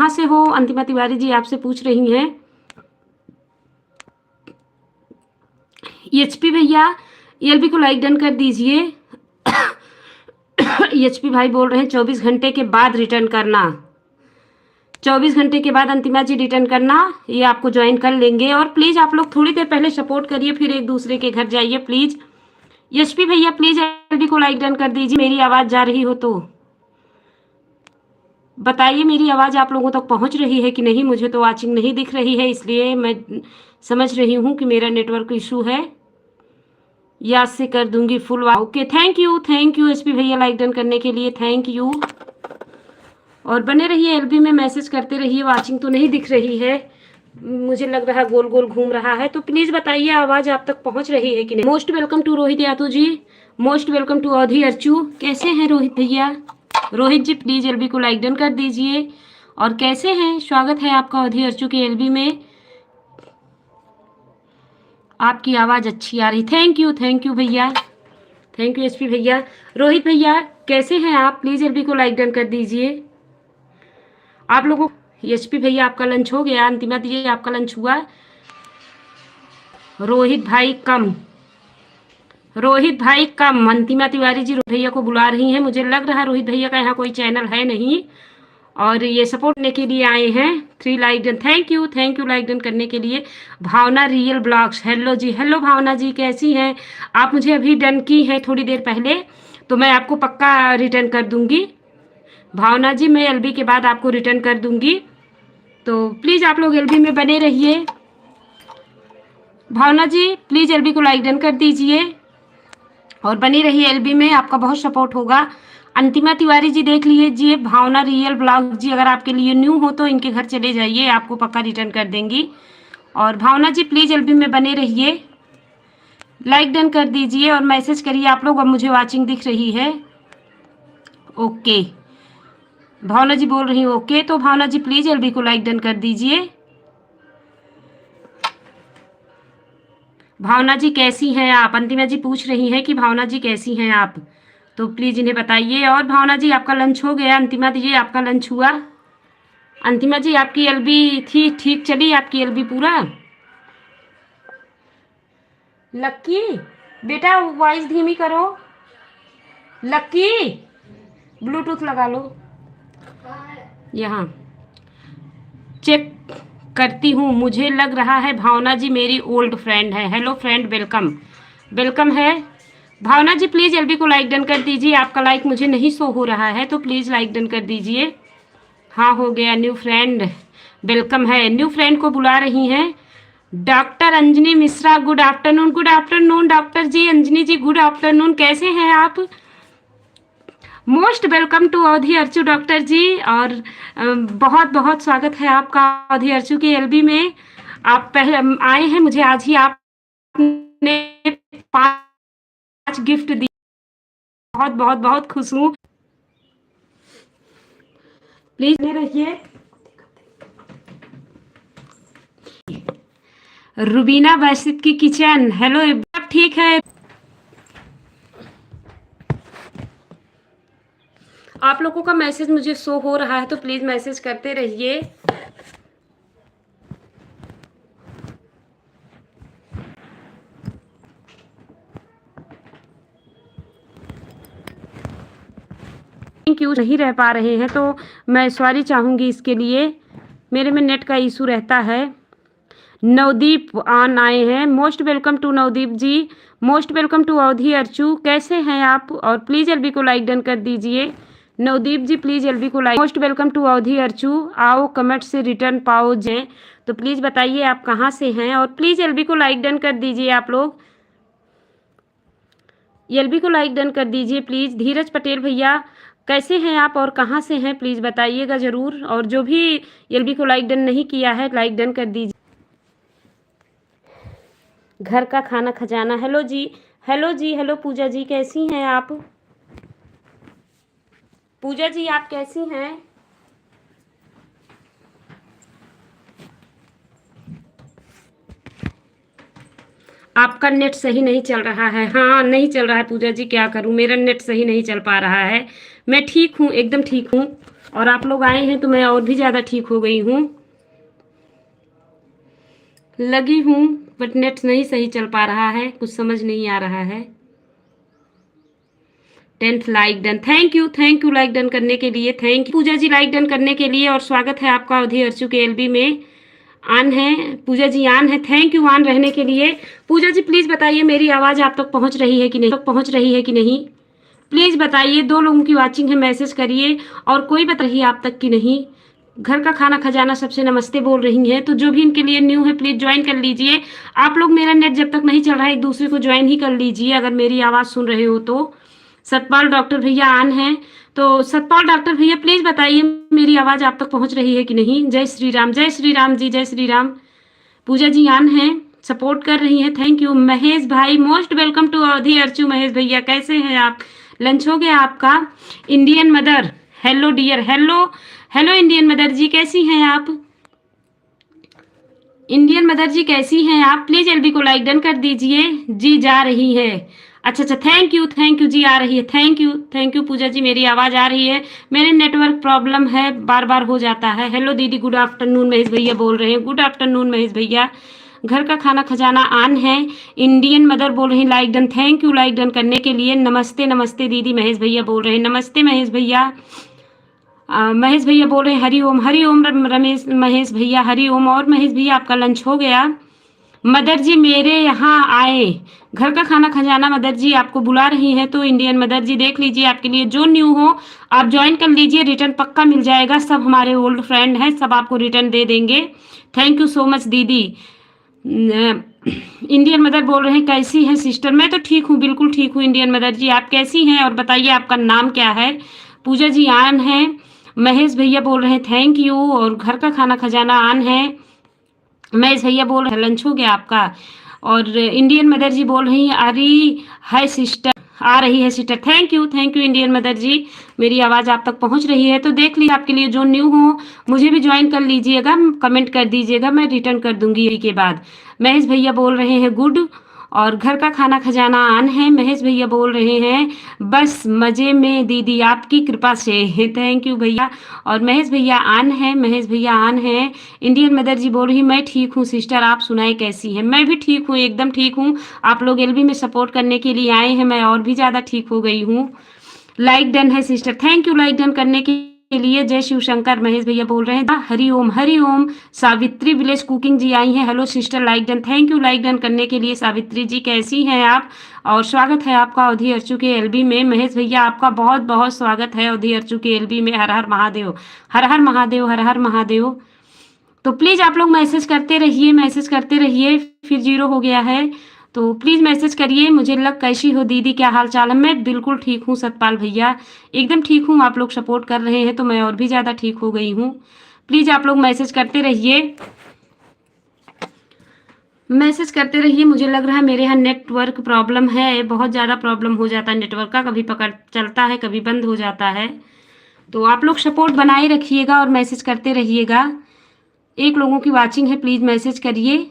कहाँ से हो? अंतिमा तिवारी जी आपसे पूछ रही हैं। एचपी भैया एलबी को लाइक डन कर दीजिए। एचपी भाई बोल रहे हैं 24 घंटे के बाद रिटर्न करना। 24 घंटे के बाद अंतिमा जी रिटर्न करना, ये आपको ज्वाइन कर लेंगे। और प्लीज़ आप लोग थोड़ी देर पहले सपोर्ट करिए, फिर एक दूसरे के घर जाइए प्लीज़। एचपी भैया प्लीज़ एलबी को लाइक डन कर दीजिए। मेरी आवाज़ जा रही हो तो बताइए, मेरी आवाज़ आप लोगों तक पहुंच रही है कि नहीं? मुझे तो वॉचिंग नहीं दिख रही है, इसलिए मैं समझ रही हूँ कि मेरा नेटवर्क इशू है। याद से कर दूंगी full. Okay, thank you HP भैया लाइक डन करने के लिए, थैंक यू। और बने रहिए, एलबी में मैसेज करते रहिए। वॉचिंग तो नहीं दिख रही है, मुझे लग रहा है गोल गोल घूम रहा है। तो प्लीज़ बताइए आवाज़ आप तक पहुंच रही है कि नहीं। Most welcome to Rohit Yadav ji, most welcome to Awadhi Archu. कैसे हैं रोहित भैया? रोहित जी प्लीज़ एलबी को लाइक डन कर दीजिए। और कैसे हैं? स्वागत है आपका अवधि अर्चू के एलबी में। आपकी आवाज़ अच्छी आ रही, थैंक यू भैया, थैंक यू एचपी भैया। रोहित भैया कैसे हैं आप? प्लीज़ एलबी को लाइक डन कर दीजिए। आप लोगों एचपी भैया आपका लंच हो गया? अंतिमा दीजिए आपका लंच हुआ? रोहित भाई कम, रोहित भाई कम। अंतिमा तिवारी जी रोहित भैया को बुला रही हैं। मुझे लग रहा है रोहित भैया का यहाँ कोई चैनल है नहीं, और ये सपोर्ट करने के लिए आए हैं। 3 like done, thank you like done करने के लिए। भावना real blogs, hello ji, hello भावना जी कैसी हैं आप? मुझे अभी डन की है थोड़ी देर पहले, तो मैं आपको पक्का रिटर्न कर दूंगी। भावना जी मैं एलबी के बाद आपको रिटर्न कर दूंगी, तो प्लीज़ आप लोग एलबी में बने रहिए। भावना जी प्लीज़ एलबी को लाइक डन कर दीजिए और बनी रहिए एलबी में, आपका बहुत सपोर्ट होगा। अंतिमा तिवारी जी देख लीजिए, भावना रियल ब्लॉग जी अगर आपके लिए न्यू हो तो इनके घर चले जाइए, आपको पक्का रिटर्न कर देंगी। और भावना जी प्लीज़ एलबी में बने रहिए, लाइक डन कर दीजिए और मैसेज करिए आप लोग। अब मुझे वॉचिंग दिख रही है, ओके। भावना जी बोल रही हूँ ओके, तो भावना जी प्लीज़ एलबी को लाइक डन कर दीजिए। भावना जी कैसी हैं आप? अंतिमा जी पूछ रही हैं कि भावना जी कैसी हैं आप, तो प्लीज़ इन्हें बताइए। और भावना जी आपका लंच हो गया? अंतिमा दीजिए आपका लंच हुआ? अंतिमा जी आपकी एलबी थी ठीक चली आपकी एलबी पूरा? लक्की बेटा वॉइस धीमी करो, लक्की ब्लूटूथ लगा लो। यहाँ चेक करती हूँ, मुझे लग रहा है भावना जी मेरी ओल्ड फ्रेंड है। हेलो फ्रेंड, वेलकम, वेलकम है। भावना जी प्लीज़ एलबी को लाइक डन कर दीजिए। आपका लाइक मुझे नहीं शो हो रहा है, तो प्लीज़ लाइक डन कर दीजिए। हाँ हो गया। न्यू फ्रेंड वेलकम है, न्यू फ्रेंड को बुला रही हैं। Doctor Anjani Mishra good afternoon doctor ji, Anjani ji good afternoon, कैसे हैं आप? Most welcome to Awadhi Archu doctor जी, और बहुत बहुत स्वागत है आपका अवधि अर्चू के एलबी में। आप पहले आए हैं, मुझे आज ही आपने 5 गिफ्ट दी, बहुत बहुत बहुत खुश हूँ। प्लीज रहिए। रुबीना बासित की किचन, हेलो, सब ठीक है? आप लोगों का मैसेज मुझे शो हो रहा है, तो प्लीज़ मैसेज करते रहिए। Thank you. नहीं रह पा रहे हैं तो मैं सॉरी चाहूँगी इसके लिए, मेरे में नेट का इशू रहता है। नवदीप आन आए हैं, most welcome to Navdeep ji, most welcome to Awadhi Archu, कैसे हैं आप? और प्लीज़ एलबी को लाइक डन कर दीजिए। नवदीप जी प्लीज़ एलबी को like. Most welcome to Awadhi Archu, आओ कमेंट से रिटर्न पाओ जे, तो प्लीज़ बताइए आप कहाँ से हैं, और प्लीज़ एलबी को लाइक डन कर दीजिए। आप लोग एलबी को लाइक डन कर दीजिए प्लीज़। धीरज पटेल भैया कैसे हैं आप और कहाँ से हैं, प्लीज़ बताइएगा ज़रूर। और जो भी एलबी को लाइक डन नहीं किया है, लाइक डन कर दीजिए। घर का खाना खजाना, hello ji, hello ji, hello पूजा जी, कैसी हैं आप? पूजा जी आप कैसी हैं? आपका नेट सही नहीं चल रहा है? हाँ नहीं चल रहा है पूजा जी, क्या करूँ, मेरा नेट सही नहीं चल पा रहा है। मैं ठीक हूँ, एकदम ठीक हूँ। और आप लोग आए हैं तो मैं और भी ज़्यादा ठीक हो गई हूँ। लगी हूँ बट नेट नहीं सही चल पा रहा है, कुछ समझ नहीं आ रहा है। 10th like done, thank you like done करने के लिए, thank you Pooja ji like done करने के लिए। और स्वागत है आपका अवधि अर्चू के एलबी में। आन है पूजा जी, आन है, थैंक यू आन रहने के लिए। पूजा जी प्लीज़ बताइए मेरी आवाज़ आप तक पहुँच रही है कि नहीं, प्लीज़ बताइए। 2 लोगों की वाचिंग है, मैसेज करिए। और कोई बता रही है आप तक कि नहीं। घर का खाना खजाना सबसे नमस्ते बोल रही हैं, तो जो भी इनके लिए न्यू है प्लीज़ ज्वाइन कर लीजिए। आप लोग मेरा नेट जब तक नहीं चल रहा है एक दूसरे को ज्वाइन ही कर लीजिए अगर मेरी आवाज़ सुन रहे हो तो। सतपाल डॉक्टर भैया आन हैं, तो सतपाल डॉक्टर भैया प्लीज़ बताइए मेरी आवाज़ आप तक पहुँच रही है कि नहीं। जय श्री राम जी, जय श्री राम। पूजा जी आन हैं, सपोर्ट कर रही हैं, थैंक यू। महेश भाई most welcome to Awadhi Archu. Mahesh भैया कैसे हैं आप? लंच हो गया आपका? Indian mother, hello dear, hello Indian mother ji, कैसी हैं आप? इंडियन मदर जी कैसी हैं आप? प्लीज एलबी को लाइक डन कर दीजिए जी। जा रही है, अच्छा, थैंक यू जी, आ रही है, थैंक यू पूजा जी, मेरी आवाज़ आ रही है। मेरे नेटवर्क प्रॉब्लम है, बार बार हो जाता है। हेलो दीदी, गुड आफ्टरनून, महेश भैया बोल रहे हैं, गुड आफ्टरनून महेश भैया। घर का खाना खजाना आन है। इंडियन मदर बोल रही like done, thank you like done करने के लिए। नमस्ते दीदी, महेश भैया बोल रहे हैं, नमस्ते महेश भैया। महेश भैया बोल रहे हैं हरि ओम रमेश महेश भैया, हरि ओम। और महेश भैया आपका लंच हो गया? मदर जी मेरे यहाँ आए, घर का खाना खजाना मदर जी आपको बुला रही हैं, तो इंडियन मदर जी देख लीजिए, आपके लिए जो न्यू हो आप ज्वाइन कर लीजिए, रिटर्न पक्का मिल जाएगा। सब हमारे ओल्ड फ्रेंड हैं, सब आपको रिटर्न दे देंगे। थैंक यू सो मच दीदी। इंडियन मदर बोल रहे हैं कैसी हैं सिस्टर? मैं तो ठीक हूँ, बिल्कुल ठीक हूँ इंडियन मदर जी, आप कैसी हैं और बताइए आपका नाम क्या है? पूजा जी आन है। महेश भैया बोल रहे हैं थैंक यू। और घर का खाना खजाना आन है। महेश भैया बोल रहे हैं लंच हो गया आपका। और इंडियन मदर जी बोल रही हैं अरे हाय सिस्टर, आ रही है sister, thank you Indian mother ji, मेरी आवाज़ आप तक पहुंच रही है। तो देख लीजिए, आपके लिए जो न्यू हो मुझे भी ज्वाइन कर लीजिएगा, कमेंट कर दीजिएगा, मैं रिटर्न कर दूंगी के बाद। महेश भैया बोल रहे हैं गुड। और घर का खाना खजाना आन है। महेश भैया बोल रहे हैं बस मज़े में दीदी आपकी कृपा से, थैंक यू भैया। और महेश भैया आन है, महेश भैया आन है। इंडियन मदर जी बोल रही मैं ठीक हूँ सिस्टर, आप सुनाए कैसी हैं? मैं भी ठीक हूँ, एकदम ठीक हूँ। आप लोग एलबी में सपोर्ट करने के लिए आए हैं, मैं और भी ज़्यादा ठीक हो गई हूँ। लाइक डन है sister, thank you like done करने के लिए। जय शिव शंकर, महेश भैया बोल रहे हैं हरि ओम। सावित्री विलेज कुकिंग जी आई हैं, hello sister like done, thank you like done करने के लिए। सावित्री जी कैसी हैं आप? और स्वागत है आपका अवधि अर्चू के एलबी में। महेश भैया आपका बहुत बहुत स्वागत है अवधि अर्चू के एलबी में। हर हर महादेव, हर हर महादेव, हर हर महादेव। तो प्लीज़ आप लोग मैसेज करते रहिए। फिर 0 हो गया है, तो प्लीज़ मैसेज करिए। मुझे लग कैसी हो दीदी, क्या हाल चाल है? मैं बिल्कुल ठीक हूँ सतपाल भैया, एकदम ठीक हूँ। आप लोग सपोर्ट कर रहे हैं तो मैं और भी ज़्यादा ठीक हो गई हूँ। प्लीज़ आप लोग मैसेज करते रहिए, मुझे लग रहा है मेरे यहाँ नेटवर्क प्रॉब्लम है, बहुत ज़्यादा प्रॉब्लम हो जाता है नेटवर्क का, कभी पकड़ चलता है कभी बंद हो जाता है। तो आप लोग सपोर्ट बनाए रखिएगा और मैसेज करते रहिएगा। 1 लोगों की वाचिंग है, प्लीज़ मैसेज करिए।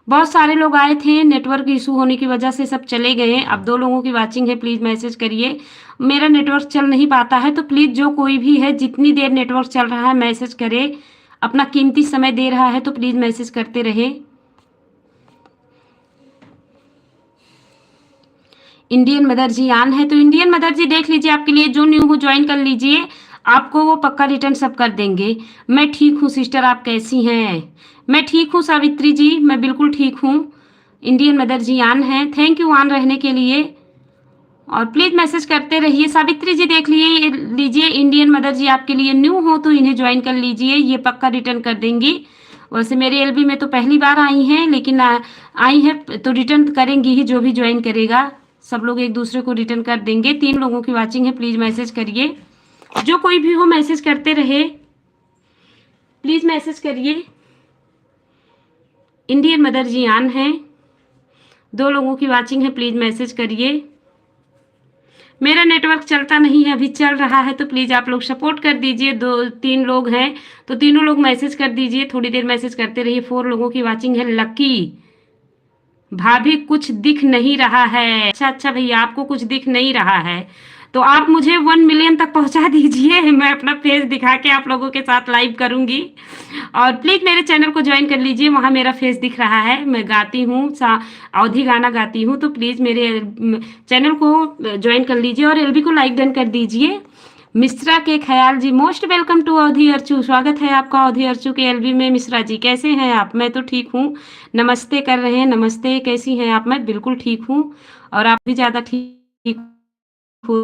बहुत सारे लोग आए थे, नेटवर्क इशू होने की वजह से सब चले गए। अब 2 लोगों की वाचिंग है, प्लीज़ मैसेज करिए। मेरा नेटवर्क चल नहीं पाता है, तो प्लीज़ जो कोई भी है जितनी देर नेटवर्क चल रहा है मैसेज करे, अपना कीमती समय दे रहा है तो प्लीज़ मैसेज करते रहे। इंडियन मदर जी आन है, तो इंडियन मदर जी देख लीजिए, आपके लिए जो न्यू हो ज्वाइन कर लीजिए, आपको वो पक्का रिटर्न सब कर देंगे। मैं ठीक हूँ सिस्टर, आप कैसी हैं? मैं ठीक हूँ सावित्री जी, मैं बिल्कुल ठीक हूँ। इंडियन मदर जी आन है, थैंक यू आन रहने के लिए। और प्लीज़ मैसेज करते रहिए। सावित्री जी देख लीजिए, इंडियन मदर जी आपके लिए न्यू हो तो इन्हें ज्वाइन कर लीजिए, ये पक्का रिटर्न कर देंगी। वैसे मेरे एलबी में तो पहली बार आई हैं, लेकिन आई हैं तो रिटर्न करेंगी ही, जो भी ज्वाइन करेगा सब लोग एक दूसरे को रिटर्न कर देंगे। 3 लोगों की वाचिंग है, प्लीज़ मैसेज करिए। जो कोई भी हो मैसेज करते रहे, प्लीज़ मैसेज करिए। इंडियन मदर जी आन है, 2 लोगों की वाचिंग है, प्लीज़ मैसेज करिए। मेरा नेटवर्क चलता नहीं है, अभी चल रहा है, तो प्लीज़ आप लोग सपोर्ट कर दीजिए। 2-3 लोग हैं तो तीनों लोग मैसेज कर दीजिए, थोड़ी देर मैसेज करते रहिए। 4 लोगों की वाचिंग है। लकी भाभी कुछ दिख नहीं रहा है, अच्छा भैया आपको कुछ दिख नहीं रहा है, तो आप मुझे 1 मिलियन तक पहुंचा दीजिए, मैं अपना फेस दिखा के आप लोगों के साथ लाइव करूंगी। और प्लीज़ मेरे चैनल को ज्वाइन कर लीजिए, वहाँ मेरा फेस दिख रहा है, मैं गाती हूँ, अवधी गाना गाती हूँ, तो प्लीज़ मेरे चैनल को ज्वाइन कर लीजिए और एलबी को लाइक डन कर दीजिए। मिश्रा के ख्याल जी, most welcome to Awadhi Archu, स्वागत है आपका अवधी अर्चू के एलबी में। मिश्रा जी कैसे हैं आप? मैं तो ठीक हूँ, नमस्ते कर रहे हैं, नमस्ते, कैसी हैं आप? मैं बिल्कुल ठीक हूँ और आप भी ज़्यादा ठीक हो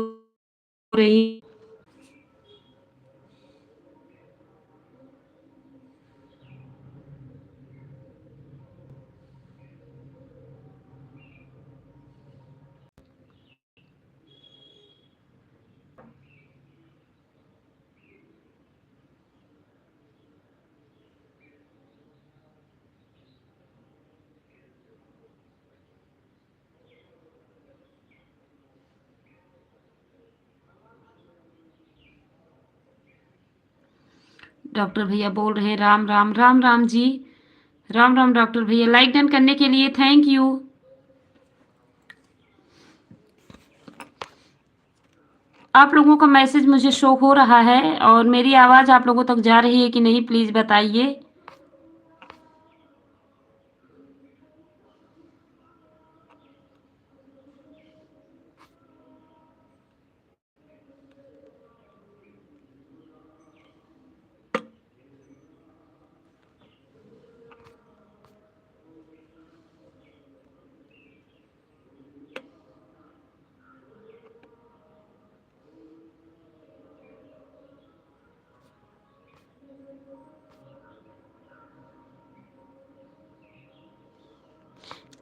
रही। डॉक्टर भैया बोल रहे हैं राम राम, राम राम जी, राम राम डॉक्टर भैया, लाइक डन करने के लिए थैंक यू। आप लोगों का मैसेज मुझे शो हो रहा है और मेरी आवाज़ आप लोगों तक जा रही है कि नहीं, प्लीज़ बताइए।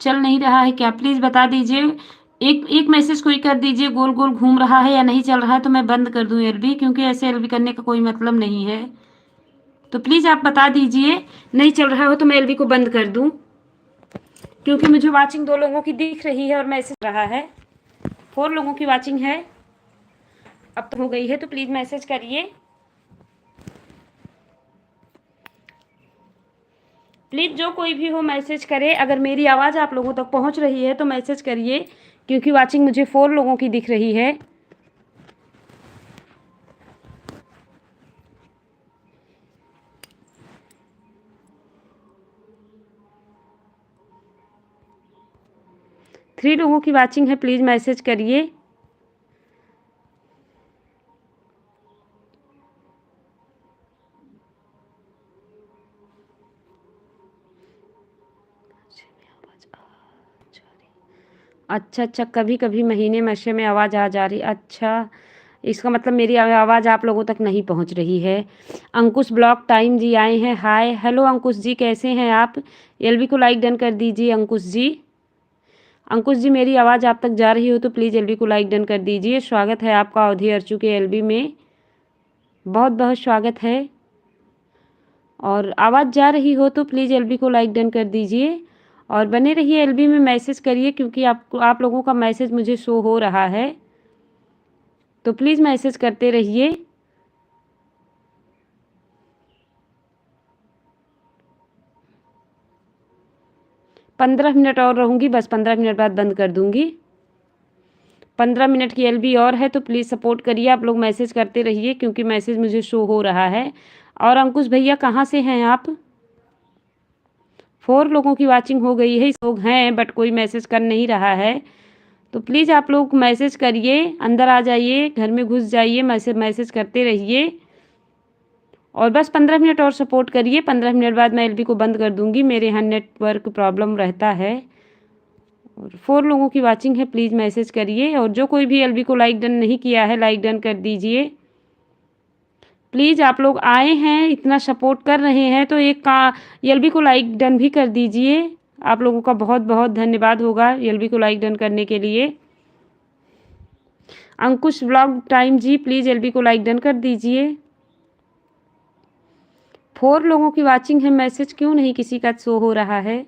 चल नहीं रहा है क्या, प्लीज़ बता दीजिए। एक एक मैसेज कोई कर दीजिए, गोल गोल घूम रहा है या नहीं चल रहा है तो मैं बंद कर दूं एलबी, क्योंकि ऐसे एलबी करने का कोई मतलब नहीं है। तो प्लीज़ आप बता दीजिए, नहीं चल रहा हो तो मैं एलबी को बंद कर दूं, क्योंकि मुझे वाचिंग 2 लोगों की दिख रही है और मैसेज रहा है, 4 लोगों की वाचिंग है, अब तो हो गई है, तो प्लीज़ मैसेज करिए। प्लीज़ जो कोई भी हो मैसेज करे, अगर मेरी आवाज़ आप लोगों तक पहुंच रही है तो मैसेज करिए, क्योंकि वाचिंग मुझे 4 लोगों की दिख रही है। थ्री लोगों की वाचिंग है, प्लीज़ मैसेज करिए। अच्छा अच्छा, कभी कभी महीने महीने में आवाज़ आ जा रही, अच्छा, इसका मतलब मेरी आवाज़ आप लोगों तक नहीं पहुंच रही है। अंकुश ब्लॉक टाइम जी आए हैं, हाय हेलो अंकुश जी, कैसे हैं आप? एलबी को लाइक डन कर दीजिए अंकुश जी। अंकुश जी मेरी आवाज़ आप तक जा रही हो तो प्लीज़ एलबी को लाइक डन कर दीजिए। स्वागत है आपका अवधी अर्चू के एलबी में, बहुत बहुत स्वागत है। और आवाज़ जा रही हो तो प्लीज़ एलबी को लाइक डन कर दीजिए और बने रहिए, एलबी में मैसेज करिए, क्योंकि आप लोगों का मैसेज मुझे शो हो रहा है, तो प्लीज़ मैसेज करते रहिए। 15 मिनट और रहूँगी, बस 15 मिनट बाद बंद कर दूँगी। 15 मिनट की एलबी और है, तो प्लीज़ सपोर्ट करिए, आप लोग मैसेज करते रहिए, क्योंकि मैसेज मुझे शो हो रहा है। और अंकुश भैया कहाँ से हैं आप? 4 लोगों की वाचिंग हो गई है, लोग हैं बट कोई मैसेज कर नहीं रहा है, तो प्लीज़ आप लोग मैसेज करिए, अंदर आ जाइए, घर में घुस जाइए, मैसेज करते रहिए और बस 15 मिनट और सपोर्ट करिए। 15 मिनट बाद मैं एलबी को बंद कर दूँगी, मेरे यहाँ नेटवर्क प्रॉब्लम रहता है। और 4 लोगों की वाचिंग है, प्लीज़ मैसेज करिए और जो कोई भी एलबी को लाइक डन नहीं किया है लाइक डन कर दीजिए। प्लीज़ आप लोग आए हैं, इतना सपोर्ट कर रहे हैं, तो एक का एलबी को लाइक डन भी कर दीजिए। आप लोगों का बहुत बहुत धन्यवाद होगा एलबी को लाइक डन करने के लिए। Ankush blog time ji please LB को लाइक डन कर दीजिए। 4 लोगों की वाचिंग है, मैसेज क्यों नहीं किसी का शो हो रहा है?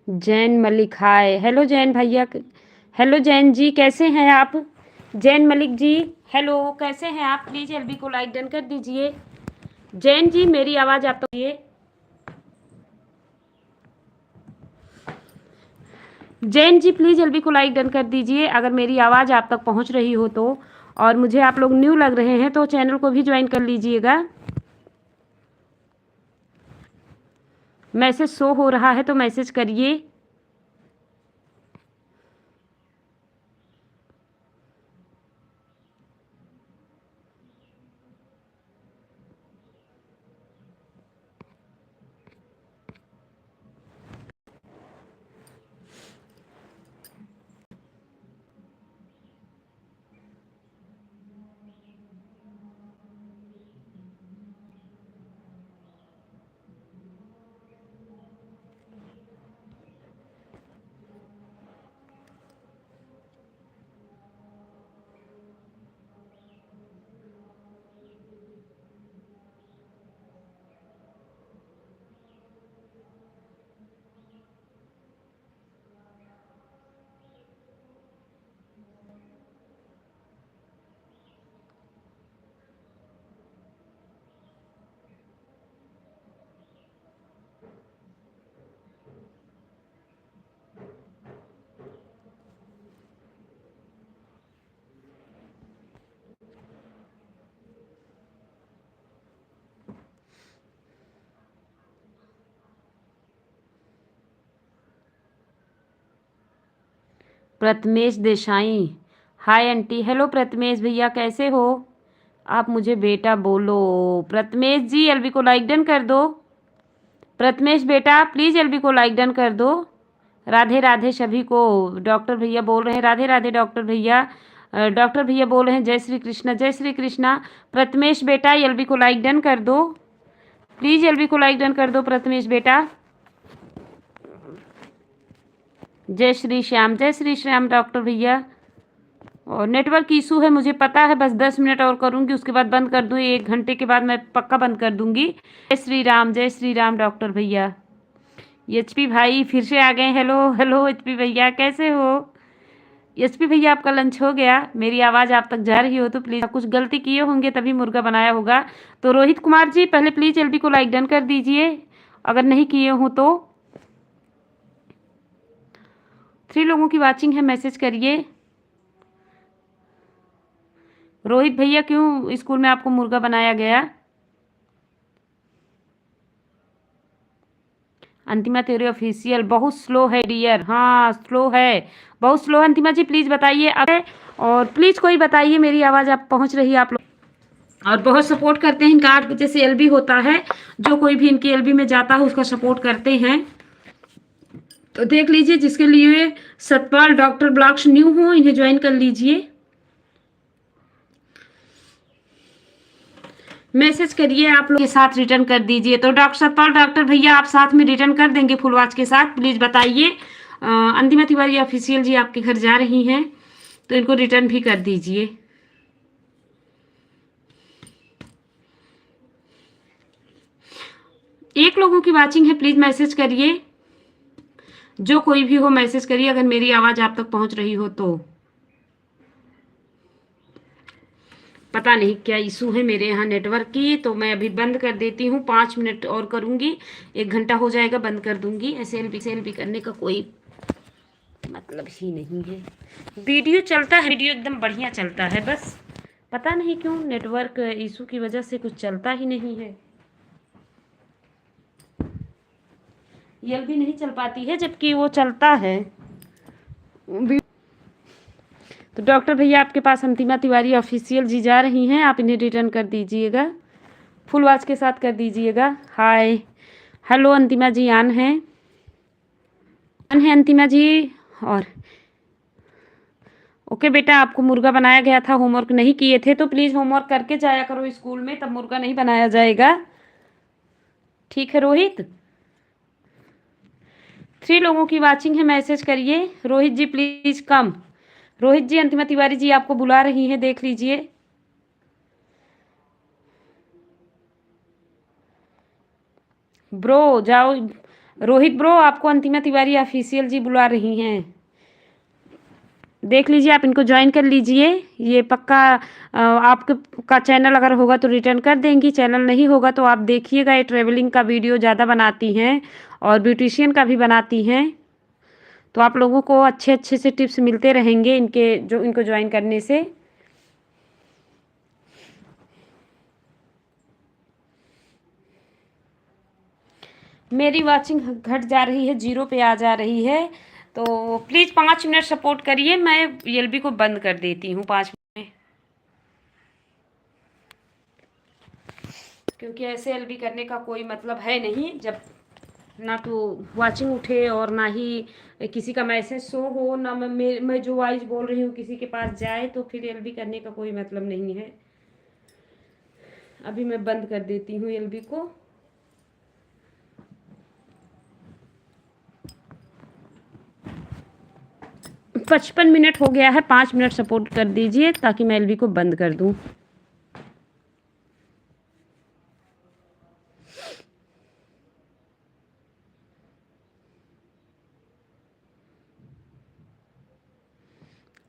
जैन मलिक, हाय, हेलो जैन भैया, हेलो जैन जी, कैसे हैं आप? जैन मलिक जी, हेलो, कैसे हैं आप? प्लीज़ एलबी को लाइक डन कर दीजिए। जैन जी, मेरी आवाज़ आप तक ये, जैन जी प्लीज़ एलबी को लाइक डन कर दीजिए अगर मेरी आवाज़ आप तक पहुंच रही हो तो। और मुझे आप लोग न्यू लग रहे हैं तो चैनल को भी ज्वाइन कर लीजिएगा। मैसेज शो हो रहा है तो मैसेज करिए। Prathamesh Desai, hi aunty, hello Prathamesh भैया, कैसे हो आप? मुझे बेटा बोलो। प्रथमेश जी एलबी को लाइक डन कर दो। प्रथमेश बेटा प्लीज़ एलबी को लाइक डन कर दो। राधे राधे सभी को। डॉक्टर भैया बोल रहे हैं राधे राधे। डॉक्टर भैया, डॉक्टर भैया बोल रहे हैं जय श्री कृष्णा, जय श्री कृष्णा। प्रथमेश बेटा एलबी को लाइक डन कर दो, प्लीज़ एलबी को लाइक डन कर दो प्रथमेश बेटा। जय श्री श्याम, जय श्री श्याम डॉक्टर भैया। और नेटवर्क इशू है मुझे पता है, बस 10 मिनट और करूँगी उसके बाद बंद कर दूँ। 1 घंटे के बाद मैं पक्का बंद कर दूँगी। जय श्री राम, जय श्री राम डॉक्टर भैया। एचपी भाई फिर से आ गए। हेलो हेलो एचपी भैया, कैसे हो? एचपी भैया आपका लंच हो गया? मेरी आवाज़ आप तक जा रही हो तो प्लीज़, कुछ गलती किए होंगे तभी मुर्गा बनाया होगा। तो रोहित कुमार जी पहले प्लीज़ एलबी को लाइक डन कर दीजिए अगर नहीं किए हो तो। 3 लोगों की वाचिंग है, मैसेज करिए। रोहित भैया क्यों स्कूल में आपको मुर्गा बनाया गया? अंतिमा तेरे ऑफिशियल बहुत स्लो है डियर, हाँ स्लो है, बहुत स्लो है। अंतिमा जी प्लीज़ बताइए अब। और प्लीज़ कोई बताइए मेरी आवाज़ आप पहुंच रही है आप लोग। और बहुत सपोर्ट करते हैं इनका 8 बजे से एलबी होता है, जो कोई भी इनकी एलबी में जाता है उसका सपोर्ट करते हैं। तो देख लीजिए जिसके लिए सतपाल डॉक्टर ब्लॉग्स न्यू हो इन्हें ज्वाइन कर लीजिए। मैसेज करिए आप लोग के साथ रिटर्न कर दीजिए। तो डॉक्टर सतपाल डॉक्टर भैया आप साथ में रिटर्न कर देंगे फुल वॉच के साथ? प्लीज़ बताइए। अंतिमा तिवारी ऑफिशियल जी आपके घर जा रही हैं तो इनको रिटर्न भी कर दीजिए। एक लोगों की वाचिंग है, प्लीज़ मैसेज करिए। जो कोई भी हो मैसेज करिए अगर मेरी आवाज़ आप तक पहुंच रही हो तो। पता नहीं क्या इशू है मेरे यहाँ नेटवर्क की, तो मैं अभी बंद कर देती हूँ। 5 मिनट और करूँगी, 1 घंटा हो जाएगा, बंद कर दूँगी। ऐसे एलबी करने का कोई मतलब ही नहीं है। वीडियो चलता है, वीडियो एकदम बढ़िया चलता है, बस पता नहीं क्यों नेटवर्क इशू की वजह से कुछ चलता ही नहीं है। एलबी नहीं चल पाती है जबकि वो चलता है। तो डॉक्टर भैया आपके पास अंतिमा तिवारी ऑफिशियल जी जा रही हैं, आप इन्हें रिटर्न कर दीजिएगा, फुल वॉच के साथ कर दीजिएगा। हाय हेलो अंतिमा जी आन है अंतिमा जी। और ओके बेटा, आपको मुर्गा बनाया गया था, होमवर्क नहीं किए थे तो प्लीज़ होमवर्क करके जाया करो स्कूल में, तब मुर्गा नहीं बनाया जाएगा। ठीक है रोहित? 3 लोगों की वाचिंग है, मैसेज करिए। रोहित जी प्लीज़ कम। रोहित जी अंतिमा तिवारी जी आपको बुला रही हैं, देख लीजिए। ब्रो जाओ, रोहित ब्रो, आपको अंतिमा तिवारी ऑफिशियल जी बुला रही हैं, देख लीजिए, आप इनको ज्वाइन कर लीजिए। ये पक्का आपके का चैनल अगर होगा तो रिटर्न कर देंगी, चैनल नहीं होगा तो आप देखिएगा। ये ट्रेवलिंग का वीडियो ज़्यादा बनाती हैं और ब्यूटिशियन का भी बनाती हैं, तो आप लोगों को अच्छे अच्छे से टिप्स मिलते रहेंगे इनके जो इनको ज्वाइन करने से। मेरी वाचिंग घट जा रही है, 0 पे आ जा रही है, तो प्लीज़ 5 मिनट सपोर्ट करिए। मैं एलबी को बंद कर देती हूँ 5 मिनट में, क्योंकि ऐसे एलबी करने का कोई मतलब है नहीं, जब ना तो वाचिंग उठे और ना ही किसी का मैसेज शो हो, ना मैं जो वॉइस बोल रही हूँ किसी के पास जाए, तो फिर एलबी करने का कोई मतलब नहीं है। अभी मैं बंद कर देती हूँ एलबी को। पचपन मिनट हो गया है, 5 मिनट सपोर्ट कर दीजिए ताकि मैं एलबी को बंद कर दूँ।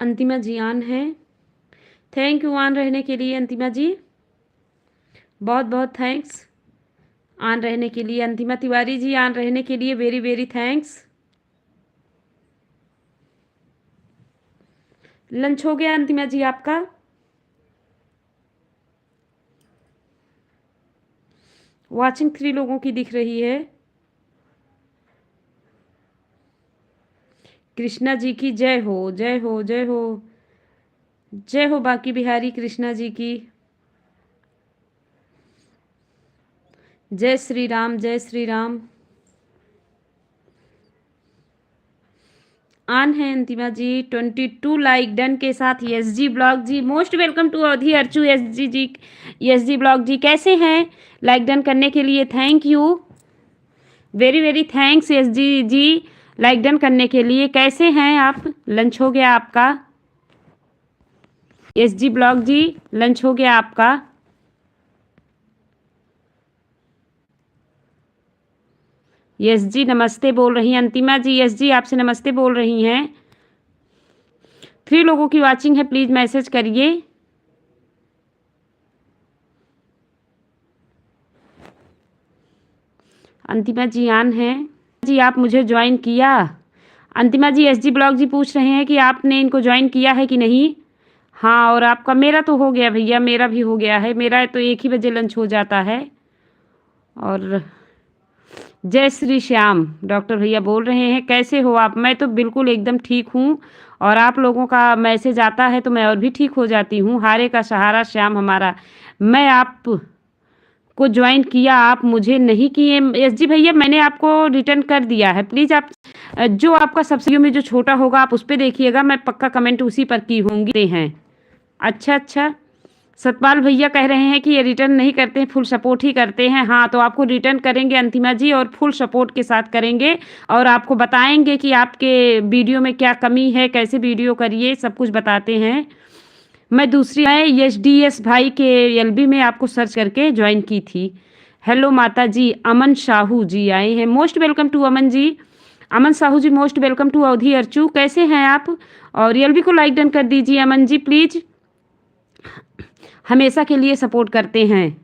अंतिमा जी ऑन है, थैंक यू ऑन रहने के लिए अंतिमा जी, बहुत बहुत थैंक्स ऑन रहने के लिए। अंतिमा तिवारी जी ऑन रहने के लिए वेरी वेरी थैंक्स। लंच हो गया अंतिमा जी आपका? वाचिंग 3 लोगों की दिख रही है। कृष्णा जी की जय हो, जय हो, जय हो, जय हो बाकी बिहारी कृष्णा जी की। जय श्री राम, जय श्री राम। ऑन है अंतिमा जी, 22 लाइक डन के साथ। Yes ji blog ji, most welcome to Awadhi Archu. Yes ji, yes ji blog ji कैसे हैं? लाइक डन करने के लिए thank you, very very thanks. Yes ji like done करने के लिए। कैसे हैं आप? लंच हो गया आपका? यस जी ब्लॉग जी, लंच हो गया आपका? यस जी नमस्ते बोल रही हैं अंतिमा जी। यस जी आपसे नमस्ते बोल रही हैं। 3 लोगों की वाचिंग है, प्लीज़ मैसेज करिए। अंतिमा जी ऑन है जी, आप मुझे ज्वाइन किया? अंतिमा जी एस जी ब्लॉग जी पूछ रहे हैं कि आपने इनको ज्वाइन किया है कि नहीं। हाँ, और आपका? मेरा तो हो गया भैया, मेरा भी हो गया है, मेरा तो 1 ही बजे लंच हो जाता है। और जय श्री श्याम डॉक्टर भैया बोल रहे हैं, कैसे हो आप? मैं तो बिल्कुल एकदम ठीक हूँ, और आप लोगों का मैसेज आता है तो मैं और भी ठीक हो जाती हूँ। हारे का सहारा श्याम हमारा। मैं आप को ज्वाइन किया, आप मुझे नहीं किए। एस जी भैया मैंने आपको रिटर्न कर दिया है, प्लीज़ आप जो आपका सब्सिडी में जो छोटा होगा आप उस पर देखिएगा, मैं पक्का कमेंट उसी पर की होंगी हैं। अच्छा अच्छा, सतपाल भैया कह रहे हैं कि ये रिटर्न नहीं करते हैं, फुल सपोर्ट ही करते हैं। हाँ, तो आपको रिटर्न करेंगे अंतिमा जी, और फुल सपोर्ट के साथ करेंगे, और आपको बताएंगे कि आपके वीडियो में क्या कमी है, कैसे वीडियो करिए, सब कुछ बताते हैं। मैं दूसरी एच डी एस भाई के एलबी में आपको सर्च करके ज्वाइन की थी। हेलो माता जी, अमन साहू जी आए हैं, most welcome to Aman ji. Aman Sahu ji most welcome to Awadhi Archu, कैसे हैं आप? और एलबी को लाइक डन कर दीजिए अमन जी प्लीज़, हमेशा के लिए सपोर्ट करते हैं।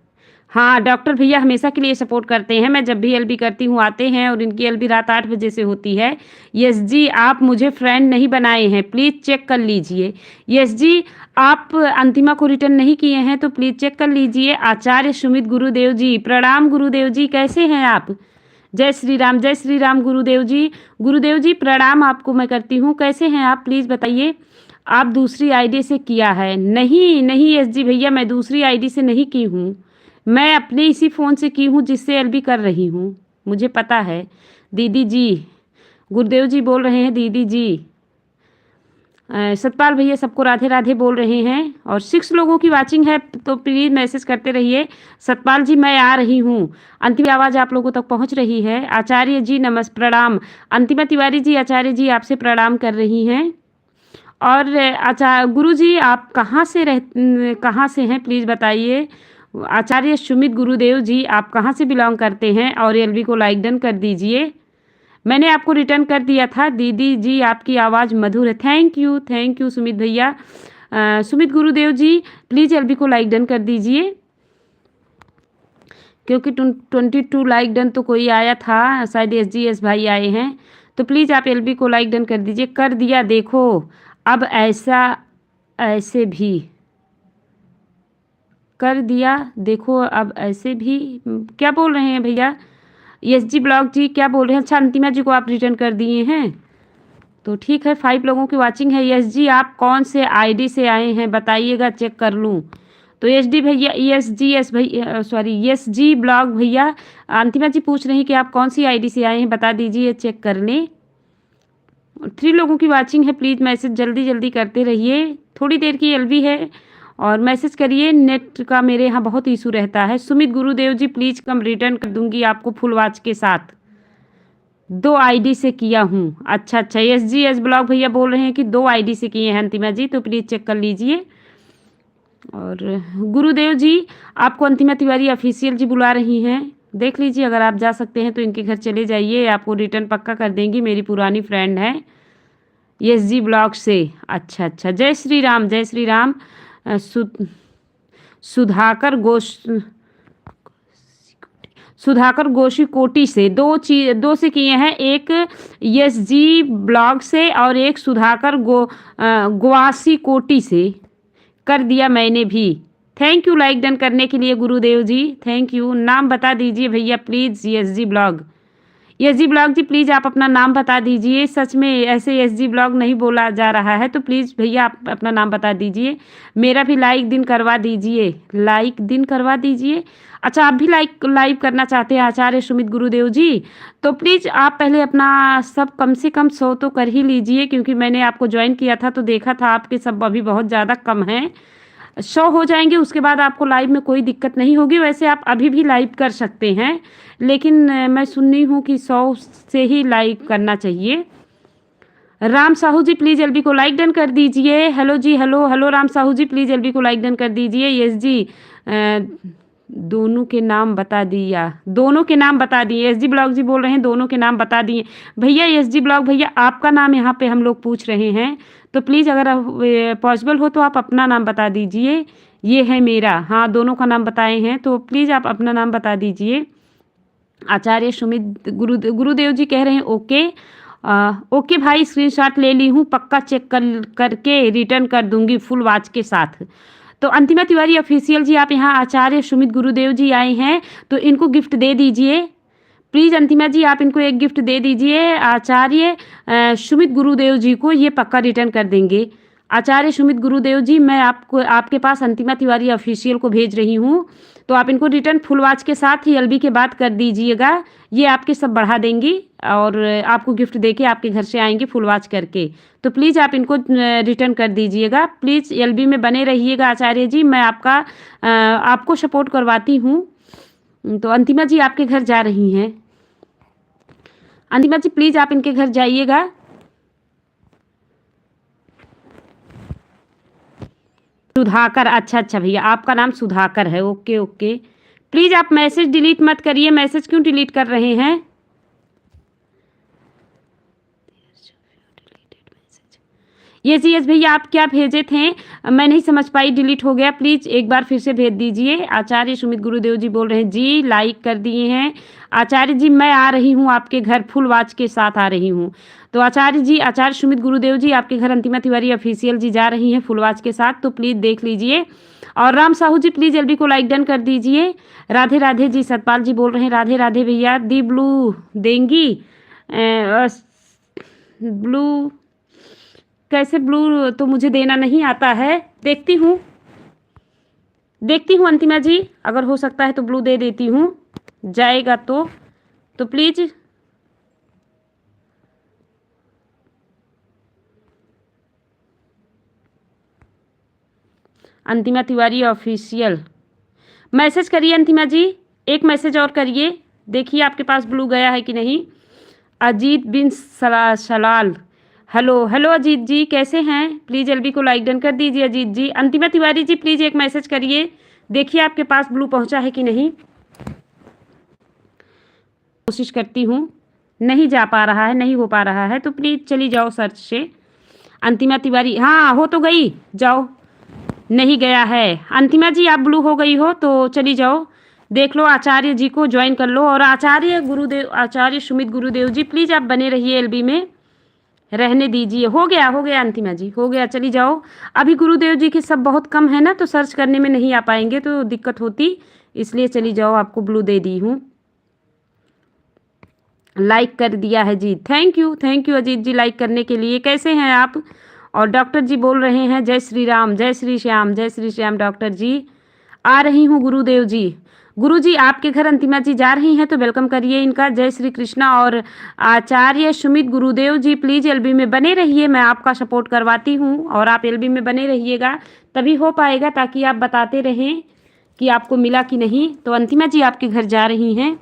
हाँ डॉक्टर भैया हमेशा के लिए सपोर्ट करते हैं, मैं जब भी एलबी करती हूँ आते हैं, और इनकी एलबी रात 8 बजे से होती है। यस जी आप मुझे फ्रेंड नहीं बनाए हैं, प्लीज़ चेक कर लीजिए। यस जी आप अंतिमा को रिटर्न नहीं किए हैं तो प्लीज़ चेक कर लीजिए। आचार्य सुमित गुरुदेव जी, प्रणाम गुरुदेव जी, कैसे हैं आप? जय श्री राम, जय श्री राम गुरुदेव जी। गुरुदेव जी प्रणाम आपको मैं करती हूँ, कैसे हैं आप प्लीज़ बताइए। आप दूसरी आईडी से किया है? नहीं नहीं एस जी भैया, मैं दूसरी आईडी से नहीं की हूँ, मैं अपने इसी फ़ोन से की हूँ जिससे एलबी कर रही हूँ, मुझे पता है। दीदी जी, गुरुदेव जी बोल रहे हैं दीदी जी। सतपाल भैया सबको राधे राधे बोल रहे हैं, और 6 लोगों की वाचिंग है, तो प्लीज़ मैसेज करते रहिए। सतपाल जी मैं आ रही हूँ, अंतिम आवाज़ आप लोगों तक पहुँच रही है। आचार्य जी प्रणाम। अंतिमा तिवारी जी, आचार्य जी आपसे प्रणाम कर रही हैं। और गुरु जी आप कहाँ से हैं प्लीज़ बताइए। आचार्य सुमित गुरुदेव जी आप कहाँ से बिलोंग करते हैं, और एलबी को लाइक डन कर दीजिए। मैंने आपको रिटर्न कर दिया था। दीदी जी आपकी आवाज़ मधुर है। थैंक यू सुमित भैया। सुमित गुरुदेव जी प्लीज़ एलबी को लाइक डन कर दीजिए, क्योंकि 22 लाइक डन तो कोई आया था, शायद SGS भाई आए हैं। तो प्लीज़ आप एलबी को लाइक डन कर दीजिए। कर दिया, देखो अब ऐसे भी कर दिया, देखो अब ऐसे भी। क्या बोल रहे हैं भैया? SG ब्लॉग जी क्या बोल रहे हैं? अच्छा, अंतिमा जी को आप रिटर्न कर दिए हैं तो ठीक है। 5 लोगों की वाचिंग है। SG आप कौन से ID से आए हैं बताइएगा, चेक कर लूँ। तो SD भैया, ESGS भैया, सॉरी SG ब्लॉग भैया, अंतिमा जी पूछ रही हैं कि आप कौन सी ID से आए हैं, बता दीजिए, चेक कर लें। 3 लोगों की वाचिंग है। प्लीज़ मैसेज जल्दी जल्दी करते रहिए, थोड़ी देर की एलबी है और मैसेज करिए। नेट का मेरे यहाँ बहुत इशू रहता है। सुमित गुरुदेव जी प्लीज़ कम, रिटर्न कर दूंगी आपको फुल वॉच के साथ। 2 ID से किया हूँ। अच्छा, SGS ब्लॉग भैया बोल रहे हैं कि 2 ID से किए हैं अंतिमा जी, तो प्लीज़ चेक कर लीजिए। और गुरुदेव जी आपको अंतिमा तिवारी ऑफिशियल जी बुला रही हैं, देख लीजिए। अगर आप जा सकते हैं तो इनके घर चले जाइए, आपको रिटर्न पक्का कर देंगी। मेरी पुरानी फ्रेंड है SG ब्लॉग से। अच्छा, जय श्री राम, जय श्री राम। सुधाकर गोशी कोटी से 2 से किए हैं, एक SG ब्लॉग से और एक सुधाकर ग्वासी कोटी से। कर दिया मैंने भी। थैंक यू लाइक डन करने के लिए गुरुदेव जी, थैंक यू। नाम बता दीजिए भैया please. SG blog ji please आप अपना नाम बता दीजिए। सच में ऐसे SG ब्लॉग नहीं बोला जा रहा है, तो प्लीज़ भैया आप अपना नाम बता दीजिए। मेरा भी लाइक दिन करवा दीजिए। अच्छा, आप भी लाइव करना चाहते हैं आचार्य सुमित गुरुदेव जी, तो प्लीज़ आप पहले अपना सब कम से कम 100 तो कर ही लीजिए, क्योंकि मैंने आपको ज्वाइन किया था तो देखा था आपके सब अभी बहुत ज़्यादा कम हैं। 100 हो जाएंगे, उसके बाद आपको लाइव में कोई दिक्कत नहीं होगी। वैसे आप अभी भी लाइव कर सकते हैं, लेकिन मैं सुननी हूँ कि 100 से ही लाइव करना चाहिए। राम साहू जी प्लीज़ एलबी को लाइक डन कर दीजिए। Hello ji, hello Ram Sahu ji please LB को लाइक डन कर दीजिए। यस जी, दोनों के नाम बता दिए। SG ब्लॉग जी बोल रहे हैं दोनों के नाम बता दिए भैया। SG ब्लॉग भैया आपका नाम यहाँ पे हम लोग पूछ रहे हैं, तो प्लीज़ अगर पॉसिबल हो तो आप अपना नाम बता दीजिए। ये है मेरा, हाँ दोनों का नाम बताए हैं, तो प्लीज़ आप अपना नाम बता दीजिए। आचार्य सुमित गुरुदेव जी कह रहे हैं ओके। ओके भाई, स्क्रीनशॉट ले ली हूँ, पक्का चेक करके रिटर्न कर दूंगी फुल वॉच के साथ। तो अंतिमा तिवारी ऑफिशियल जी आप यहाँ आचार्य सुमित गुरुदेव जी आए हैं, तो इनको गिफ्ट दे दीजिए प्लीज़। अंतिमा जी आप इनको एक गिफ्ट दे दीजिए। आचार्य सुमित गुरुदेव जी को ये पक्का रिटर्न कर देंगे। आचार्य सुमित गुरुदेव जी, मैं आपके पास अंतिमा तिवारी ऑफिशियल को भेज रही हूँ, तो आप इनको रिटर्न फुल वॉच के साथ ही एलबी के बाद कर दीजिएगा। ये आपके सब बढ़ा देंगी और आपको गिफ्ट देके आपके घर से आएंगे फुल वॉच करके। तो प्लीज़ आप इनको रिटर्न कर दीजिएगा। प्लीज़ एलबी में बने रहिएगा आचार्य जी, मैं आपको सपोर्ट करवाती हूँ। तो अंतिमा जी आपके घर जा रही हैं। अंतिमा जी प्लीज़ आप इनके घर जाइएगा। सुधाकर, अच्छा भैया आपका नाम सुधाकर है, ओके। प्लीज़ आप मैसेज डिलीट मत करिए। मैसेज क्यों डिलीट कर रहे हैं? यस भैया आप क्या भेजे थे मैं नहीं समझ पाई, डिलीट हो गया। प्लीज़ एक बार फिर से भेज दीजिए। आचार्य सुमित गुरुदेव जी बोल रहे हैं जी लाइक कर दिए हैं। आचार्य जी मैं आ रही हूँ आपके घर, फुल वॉच के साथ आ रही हूँ। तो आचार्य सुमित गुरुदेव जी आपके घर अंतिमा तिवारी ऑफिशियल जी जा रही हैं फुल वॉच के साथ, तो प्लीज़ देख लीजिए। और राम साहू जी प्लीज़ एलबी को लाइक डन कर दीजिए। राधे राधे जी, सतपाल जी बोल रहे हैं राधे राधे भैया। दी ब्लू देंगी? ब्लू कैसे? ब्लू तो मुझे देना नहीं आता है, देखती हूँ अंतिमा जी, अगर हो सकता है तो ब्लू दे देती हूँ, जाएगा तो please. Antima Tiwari official message करिए अंतिमा जी, एक मैसेज और करिए, देखिए आपके पास ब्लू गया है कि नहीं। अजीत बिन सलाल, हेलो अजीत जी कैसे हैं? प्लीज़ एलबी को लाइक डन कर दीजिए अजीत जी। अंतिमा तिवारी जी प्लीज़ एक मैसेज करिए, देखिए आपके पास ब्लू पहुंचा है कि नहीं, कोशिश करती हूँ। नहीं जा पा रहा है, नहीं हो पा रहा है, तो प्लीज़ चली जाओ सर्च से। अंतिमा तिवारी, हाँ हो तो गई, जाओ। नहीं गया है अंतिमा जी, आप ब्लू हो गई हो तो चली जाओ, देख लो आचार्य जी को ज्वाइन कर लो। और आचार्य सुमित गुरुदेव जी प्लीज़ आप बने रहिए एलबी में, रहने दीजिए। हो गया अंतिमा जी, हो गया, चली जाओ। अभी गुरुदेव जी के सब बहुत कम है ना, तो सर्च करने में नहीं आ पाएंगे तो दिक्कत होती, इसलिए चली जाओ, आपको ब्लू दे दी हूँ। लाइक कर दिया है जी, thank you Ajit ji like करने के लिए। कैसे हैं आप? और डॉक्टर जी बोल रहे हैं जय श्री राम, जय श्री श्याम, जय श्री श्याम। डॉक्टर जी आ रही हूँ गुरुदेव जी। गुरु जी आपके घर अंतिमा जी जा रही हैं तो वेलकम करिए इनका। जय श्री कृष्णा। और आचार्य सुमित गुरुदेव जी प्लीज़ एलबी में बने रहिए, मैं आपका सपोर्ट करवाती हूँ और आप एलबी में बने रहिएगा, तभी हो पाएगा, ताकि आप बताते रहें कि आपको मिला कि नहीं। तो अंतिमा जी आपके घर जा रही हैं,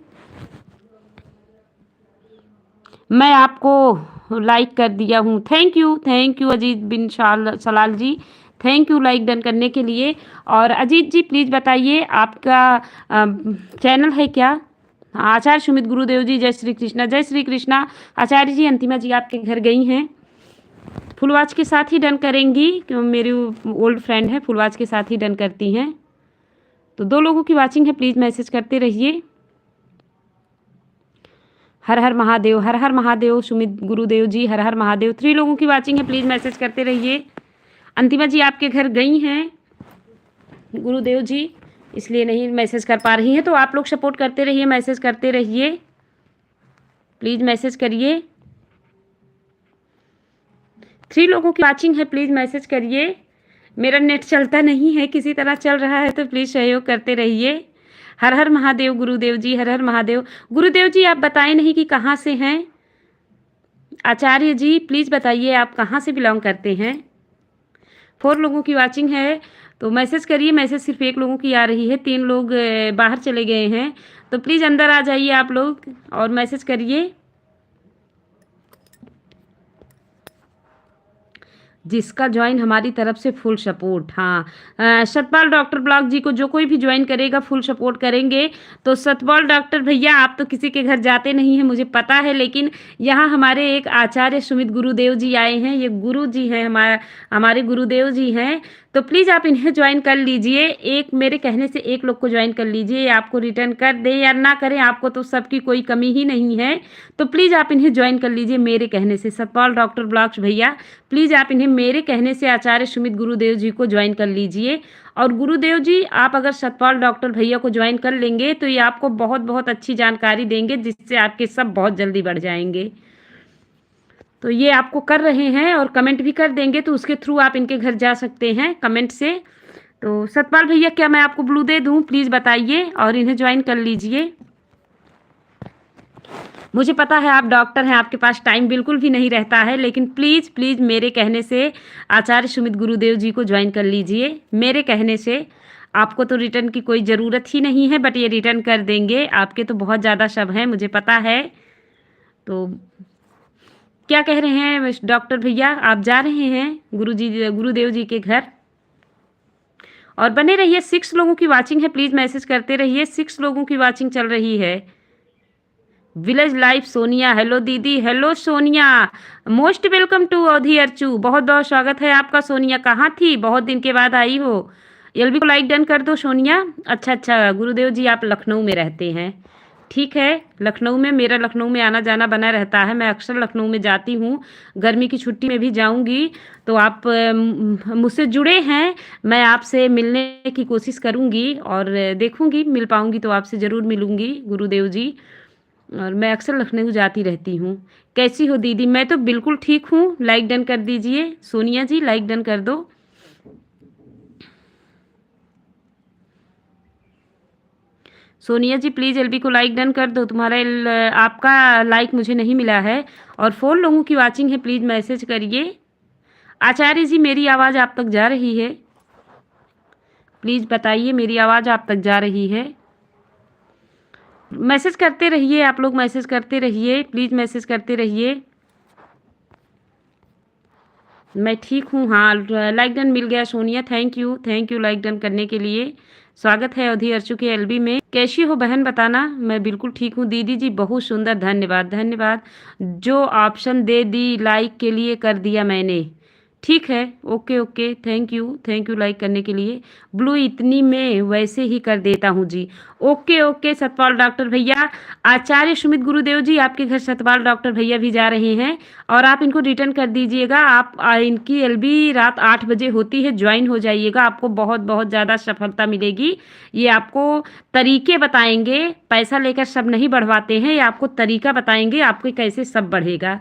मैं आपको लाइक कर दिया हूँ। Thank you Ajit Bin Salal ji, thank you like done करने के लिए। और अजीत जी प्लीज़ बताइए आपका चैनल है क्या? आचार्य सुमित गुरुदेव जी जय श्री कृष्णा, जय श्री कृष्णा। आचार्य जी अंतिमा जी आपके घर गई हैं, फुलवाच के साथ ही डन करेंगी, क्यों मेरी ओल्ड फ्रेंड है, फुलवाच के साथ ही डन करती हैं। तो 2 लोगों की वाचिंग है, प्लीज़ मैसेज करते रहिए। हर हर महादेव सुमित गुरुदेव जी, हर हर महादेव। 3 लोगों की वाचिंग है, प्लीज़ मैसेज करते रहिए। अंतिमा जी आपके घर गई हैं गुरुदेव जी, इसलिए नहीं मैसेज कर पा रही हैं, तो आप लोग सपोर्ट करते रहिए, मैसेज करते रहिए, प्लीज़ मैसेज करिए। 3 लोगों की वाचिंग है, प्लीज़ मैसेज करिए। मेरा नेट चलता नहीं है, किसी तरह चल रहा है, तो प्लीज़ सहयोग करते रहिए। हर हर महादेव गुरुदेव जी, हर हर महादेव। गुरुदेव जी आप बताएं नहीं कि कहाँ से हैं। आचार्य जी प्लीज़ बताइए आप कहाँ से बिलोंग करते हैं। 4 लोगों की वाचिंग है, तो मैसेज करिए। मैसेज सिर्फ 1 लोगों की आ रही है, 3 लोग बाहर चले गए हैं, तो प्लीज़ अंदर आ जाइए आप लोग और मैसेज करिए। जिसका ज्वाइन हमारी तरफ से फुल सपोर्ट। हाँ, सतपाल डॉक्टर ब्लॉग जी को जो कोई भी ज्वाइन करेगा फुल सपोर्ट करेंगे। तो सतपाल डॉक्टर भैया आप तो किसी के घर जाते नहीं हैं मुझे पता है, लेकिन यहाँ हमारे एक आचार्य सुमित गुरुदेव जी आए हैं, ये गुरु जी हैं, हमारे गुरुदेव जी हैं, तो प्लीज़ आप इन्हें ज्वाइन कर लीजिए। एक मेरे कहने से 1 लोग को ज्वाइन कर लीजिए, आपको रिटर्न कर दें या ना करें, आपको तो सबकी कोई कमी ही नहीं है, तो प्लीज़ आप इन्हें ज्वाइन कर लीजिए मेरे कहने से। सतपाल डॉक्टर ब्लॉग्स भैया प्लीज़ आप इन्हें मेरे कहने से आचार्य सुमित गुरुदेव जी को ज्वाइन कर लीजिए। और गुरुदेव जी आप अगर सतपाल डॉक्टर भैया को ज्वाइन कर लेंगे तो ये आपको बहुत बहुत अच्छी जानकारी देंगे, जिससे आपके सब बहुत जल्दी बढ़ जाएंगे। तो ये आपको कर रहे हैं और कमेंट भी कर देंगे, तो उसके थ्रू आप इनके घर जा सकते हैं कमेंट से। तो सतपाल भैया क्या मैं आपको ब्लू दे दूं? प्लीज़ बताइए और इन्हें ज्वाइन कर लीजिए। मुझे पता है आप डॉक्टर हैं, आपके पास टाइम बिल्कुल भी नहीं रहता है, लेकिन प्लीज़ मेरे कहने से आचार्य सुमित गुरुदेव जी को ज्वाइन कर लीजिए मेरे कहने से। आपको तो रिटर्न की कोई ज़रूरत ही नहीं है, बट ये रिटर्न कर देंगे, आपके तो बहुत ज़्यादा शब हैं मुझे पता है। तो क्या कह रहे हैं डॉक्टर भैया, आप जा रहे हैं गुरुदेव जी के घर? और बने रहिए। 6 लोगों की वाचिंग है, प्लीज़ मैसेज करते रहिए। 6 लोगों की वाचिंग चल रही है। विलेज लाइफ सोनिया, हेलो दीदी, hello Sonia, most welcome to Awadhi Archu, बहुत बहुत स्वागत है आपका सोनिया। कहाँ थी, बहुत दिन के बाद आई हो। एलबी को लाइक डन कर दो सोनिया। अच्छा गुरुदेव जी आप लखनऊ में रहते हैं, ठीक है। लखनऊ में, मेरा लखनऊ में आना जाना बना रहता है, मैं अक्सर लखनऊ में जाती हूँ, गर्मी की छुट्टी में भी जाऊँगी। तो आप मुझसे जुड़े हैं, मैं आपसे मिलने की कोशिश करूँगी और देखूँगी मिल पाऊँगी तो आपसे ज़रूर मिलूँगी गुरुदेव जी। और मैं अक्सर लखनऊ जाती रहती हूँ। कैसी हो दीदी? मैं तो बिल्कुल ठीक हूँ, लाइक डन कर दीजिए। सोनिया जी लाइक डन कर दो। सोनिया जी प्लीज़ एलबी को लाइक डन कर दो, आपका लाइक मुझे नहीं मिला है। और 4 लोगों की वाचिंग है, प्लीज़ मैसेज करिए। आचार्य जी मेरी आवाज़ आप तक जा रही है? प्लीज़ बताइए मेरी आवाज़ आप तक जा रही है? मैसेज करते रहिए, आप लोग मैसेज करते रहिए, प्लीज़ मैसेज करते रहिए। मैं ठीक हूँ, हाँ लाइक डन मिल गया Sonia, thank you like done करने के लिए। स्वागत है अवधि अर्चू के एलबी में। कैसी हो बहन बताना। मैं बिल्कुल ठीक हूँ दीदी जी, बहुत सुंदर, धन्यवाद धन्यवाद। जो ऑप्शन दे दी लाइक के लिए कर दिया मैंने। ठीक है, okay okay, thank you like करने के लिए। ब्लू इतनी में वैसे ही कर देता हूँ जी। ओके ओके सतपाल डॉक्टर भैया। आचार्य सुमित गुरुदेव जी आपके घर सतपाल डॉक्टर भैया भी जा रहे हैं और आप इनको रिटर्न कर दीजिएगा। आप इनकी एलबी रात 8 बजे होती है, ज्वाइन हो जाइएगा, आपको बहुत बहुत ज़्यादा सफलता मिलेगी। ये आपको तरीके बताएंगे, पैसा लेकर सब नहीं बढ़वाते हैं, ये आपको तरीका बताएंगे आपके कैसे सब बढ़ेगा।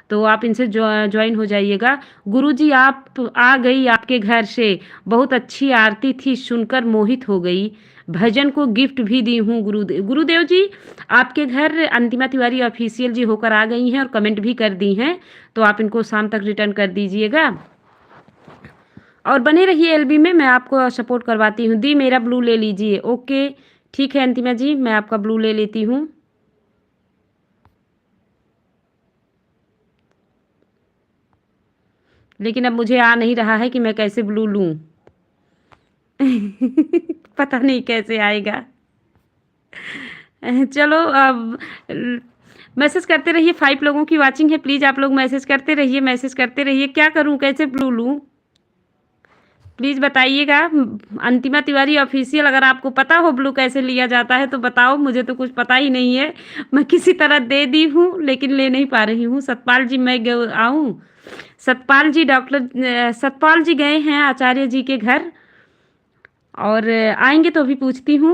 तो आप इनसे ज्वाइन हो जाइएगा। गुरुजी आप आ गई आपके घर से, बहुत अच्छी आरती थी, सुनकर मोहित हो गई। भजन को गिफ्ट भी दी हूँ गुरुदेव। गुरुदेव जी आपके घर अंतिमा तिवारी ऑफिशियल जी होकर आ गई हैं और कमेंट भी कर दी हैं, तो आप इनको शाम तक रिटर्न कर दीजिएगा और बने रहिए एलबी में, मैं आपको सपोर्ट करवाती हूँ। दी मेरा ब्लू ले लीजिए। ओके ठीक है अंतिमा जी, मैं आपका ब्लू ले लेती हूँ। लेकिन अब मुझे आ नहीं रहा है कि मैं कैसे ब्लू लूँ। पता नहीं कैसे आएगा। चलो अब मैसेज करते रहिए। 5 लोगों की वाचिंग है, प्लीज़ आप लोग मैसेज करते रहिए, मैसेज करते रहिए। क्या करूं, कैसे ब्लू लूं, प्लीज़ बताइएगा। अंतिमा तिवारी ऑफिशियल, अगर आपको पता हो ब्लू कैसे लिया जाता है तो बताओ, मुझे तो कुछ पता ही नहीं है। मैं किसी तरह दे दी हूँ लेकिन ले नहीं पा रही हूँ। सतपाल जी मैं आऊँ। सतपाल जी सतपाल जी गए हैं आचार्य जी के घर और आएंगे तो अभी पूछती हूँ।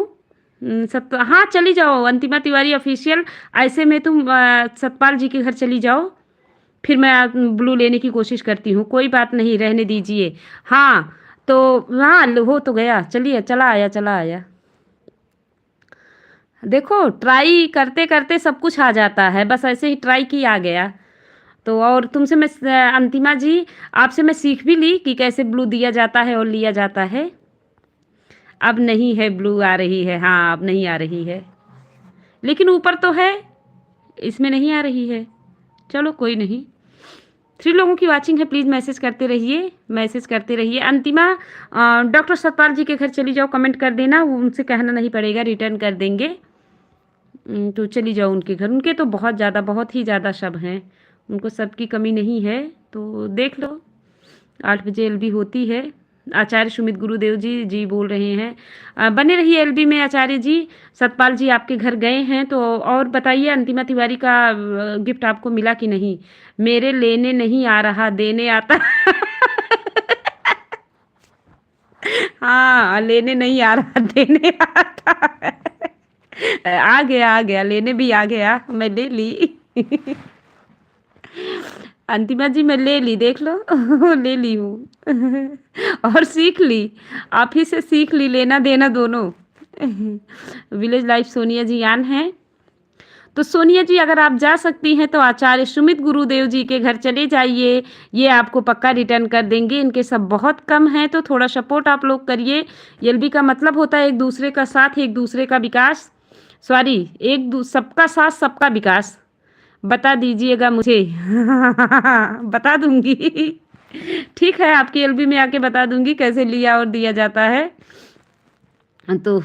हाँ चली जाओ अंतिमा तिवारी ऑफिशियल। ऐसे में तुम सतपाल जी के घर चली जाओ, फिर मैं ब्लू लेने की कोशिश करती हूँ। कोई बात नहीं, रहने दीजिए। हाँ तो हाँ हो तो गया, चलिए चला आया। देखो ट्राई करते करते सब कुछ आ जाता है, बस ऐसे ही ट्राई की आ गया। तो और तुमसे मैं अंतिमा जी आपसे मैं सीख भी ली कि कैसे ब्लू दिया जाता है और लिया जाता है। अब नहीं है ब्लू आ रही है, हाँ अब नहीं आ रही है, लेकिन ऊपर तो है, इसमें नहीं आ रही है। चलो कोई नहीं। 3 लोगों की वाचिंग है, प्लीज़ मैसेज करते रहिए, मैसेज करते रहिए। अंतिमा डॉक्टर सतपाल जी के घर चली जाओ, कमेंट कर देना, उनसे कहना नहीं पड़ेगा, रिटर्न कर देंगे। तो चली जाओ उनके घर, उनके तो बहुत ज़्यादा, बहुत ही ज़्यादा शब हैं, उनको सब की कमी नहीं है। तो देख लो 8 बजे एलबी होती है। आचार्य सुमित गुरुदेव जी जी बोल रहे हैं। बने रहिए एलबी में आचार्य जी। सतपाल जी आपके घर गए हैं तो और बताइए अंतिमा तिवारी का गिफ्ट आपको मिला कि नहीं। मेरे लेने नहीं आ रहा, देने आता। हाँ लेने नहीं आ रहा, देने आता है। आ गया लेने भी आ गया, मैं ले ली। अंतिमा जी मैं ले ली, देख लो। ले ली हूँ। और सीख ली, आप ही से सीख ली, लेना देना दोनों। विलेज लाइफ सोनिया जी यान है। तो सोनिया जी अगर आप जा सकती हैं तो आचार्य सुमित गुरुदेव जी के घर चले जाइए, ये आपको पक्का रिटर्न कर देंगे। इनके सब बहुत कम हैं तो थोड़ा सपोर्ट आप लोग करिए। एलबी का मतलब होता है एक दूसरे का साथ, एक दूसरे का विकास, सॉरी सबका साथ सबका विकास। बता दीजिएगा मुझे। बता दूंगी। ठीक है, आपकी एलबी में आके बता दूंगी कैसे लिया और दिया जाता है। तो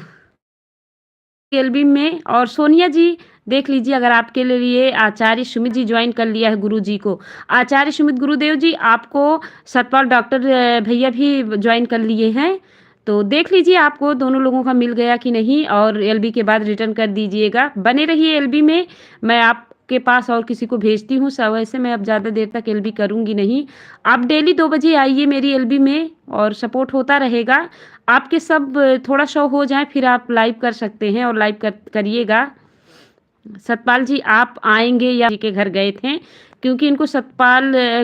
एलबी में और सोनिया जी देख लीजिए, अगर आपके लिए आचार्य सुमित जी ज्वाइन कर लिया है गुरु जी को, आचार्य सुमित गुरुदेव जी आपको सतपाल डॉक्टर भैया भी ज्वाइन कर लिए हैं। तो देख लीजिए आपको दोनों लोगों का मिल गया कि नहीं, और एलबी के बाद रिटर्न कर दीजिएगा। बने रहिए एलबी में, मैं आपके पास और किसी को भेजती हूँ। वैसे मैं अब ज़्यादा देर तक एलबी करूँगी नहीं। आप डेली 2 बजे आइए मेरी एलबी में और सपोर्ट होता रहेगा। आपके सब थोड़ा शो हो जाए फिर आप लाइव कर सकते हैं और लाइव करिएगा। सतपाल जी आप आएंगे या जी के घर गए थे, क्योंकि इनको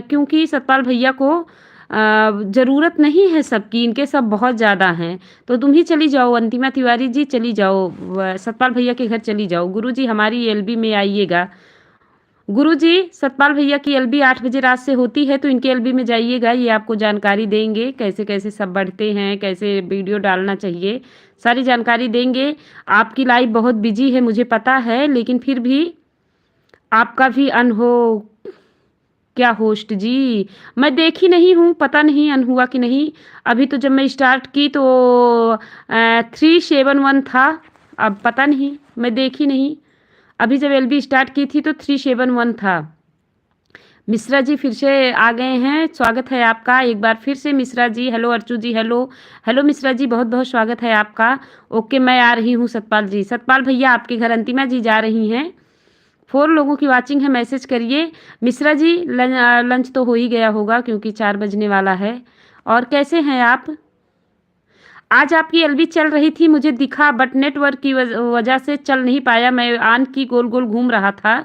क्योंकि सतपाल भैया को ज़रूरत नहीं है सबकी, इनके सब बहुत ज़्यादा हैं। तो तुम ही चली जाओ अंतिमा तिवारी जी, चली जाओ सतपाल भैया के घर चली जाओ। गुरु जी हमारी एलबी में आइएगा। गुरुजी सतपाल भैया की एलबी 8 बजे रात से होती है तो इनके एलबी में जाइएगा, ये आपको जानकारी देंगे कैसे कैसे सब बढ़ते हैं, कैसे वीडियो डालना चाहिए, सारी जानकारी देंगे। आपकी लाइफ बहुत बिजी है मुझे पता है, लेकिन फिर भी आपका भी अन हो क्या होस्ट जी, मैं देखी नहीं हूँ, पता नहीं अन हुआ कि नहीं। अभी तो जब मैं स्टार्ट की तो 371 था, अब पता नहीं, मैं देखी नहीं। अभी जब एलबी स्टार्ट की थी तो 371 था। मिश्रा जी फिर से आ गए हैं, स्वागत है आपका एक बार फिर से मिश्रा जी। हेलो अर्चू जी, हेलो हेलो मिश्रा जी, बहुत बहुत स्वागत है आपका। ओके, मैं आ रही हूँ सतपाल जी। सतपाल भैया आपके घर अंतिमा जी जा रही हैं। 4 लोगों की वाचिंग है, मैसेज करिए। मिश्रा जी लंच तो हो ही गया होगा क्योंकि 4 बजने वाला है। और कैसे हैं आप? आज आपकी एलबी चल रही थी, मुझे दिखा, बट नेटवर्क की वजह से चल नहीं पाया। मैं आन की गोल गोल घूम रहा था।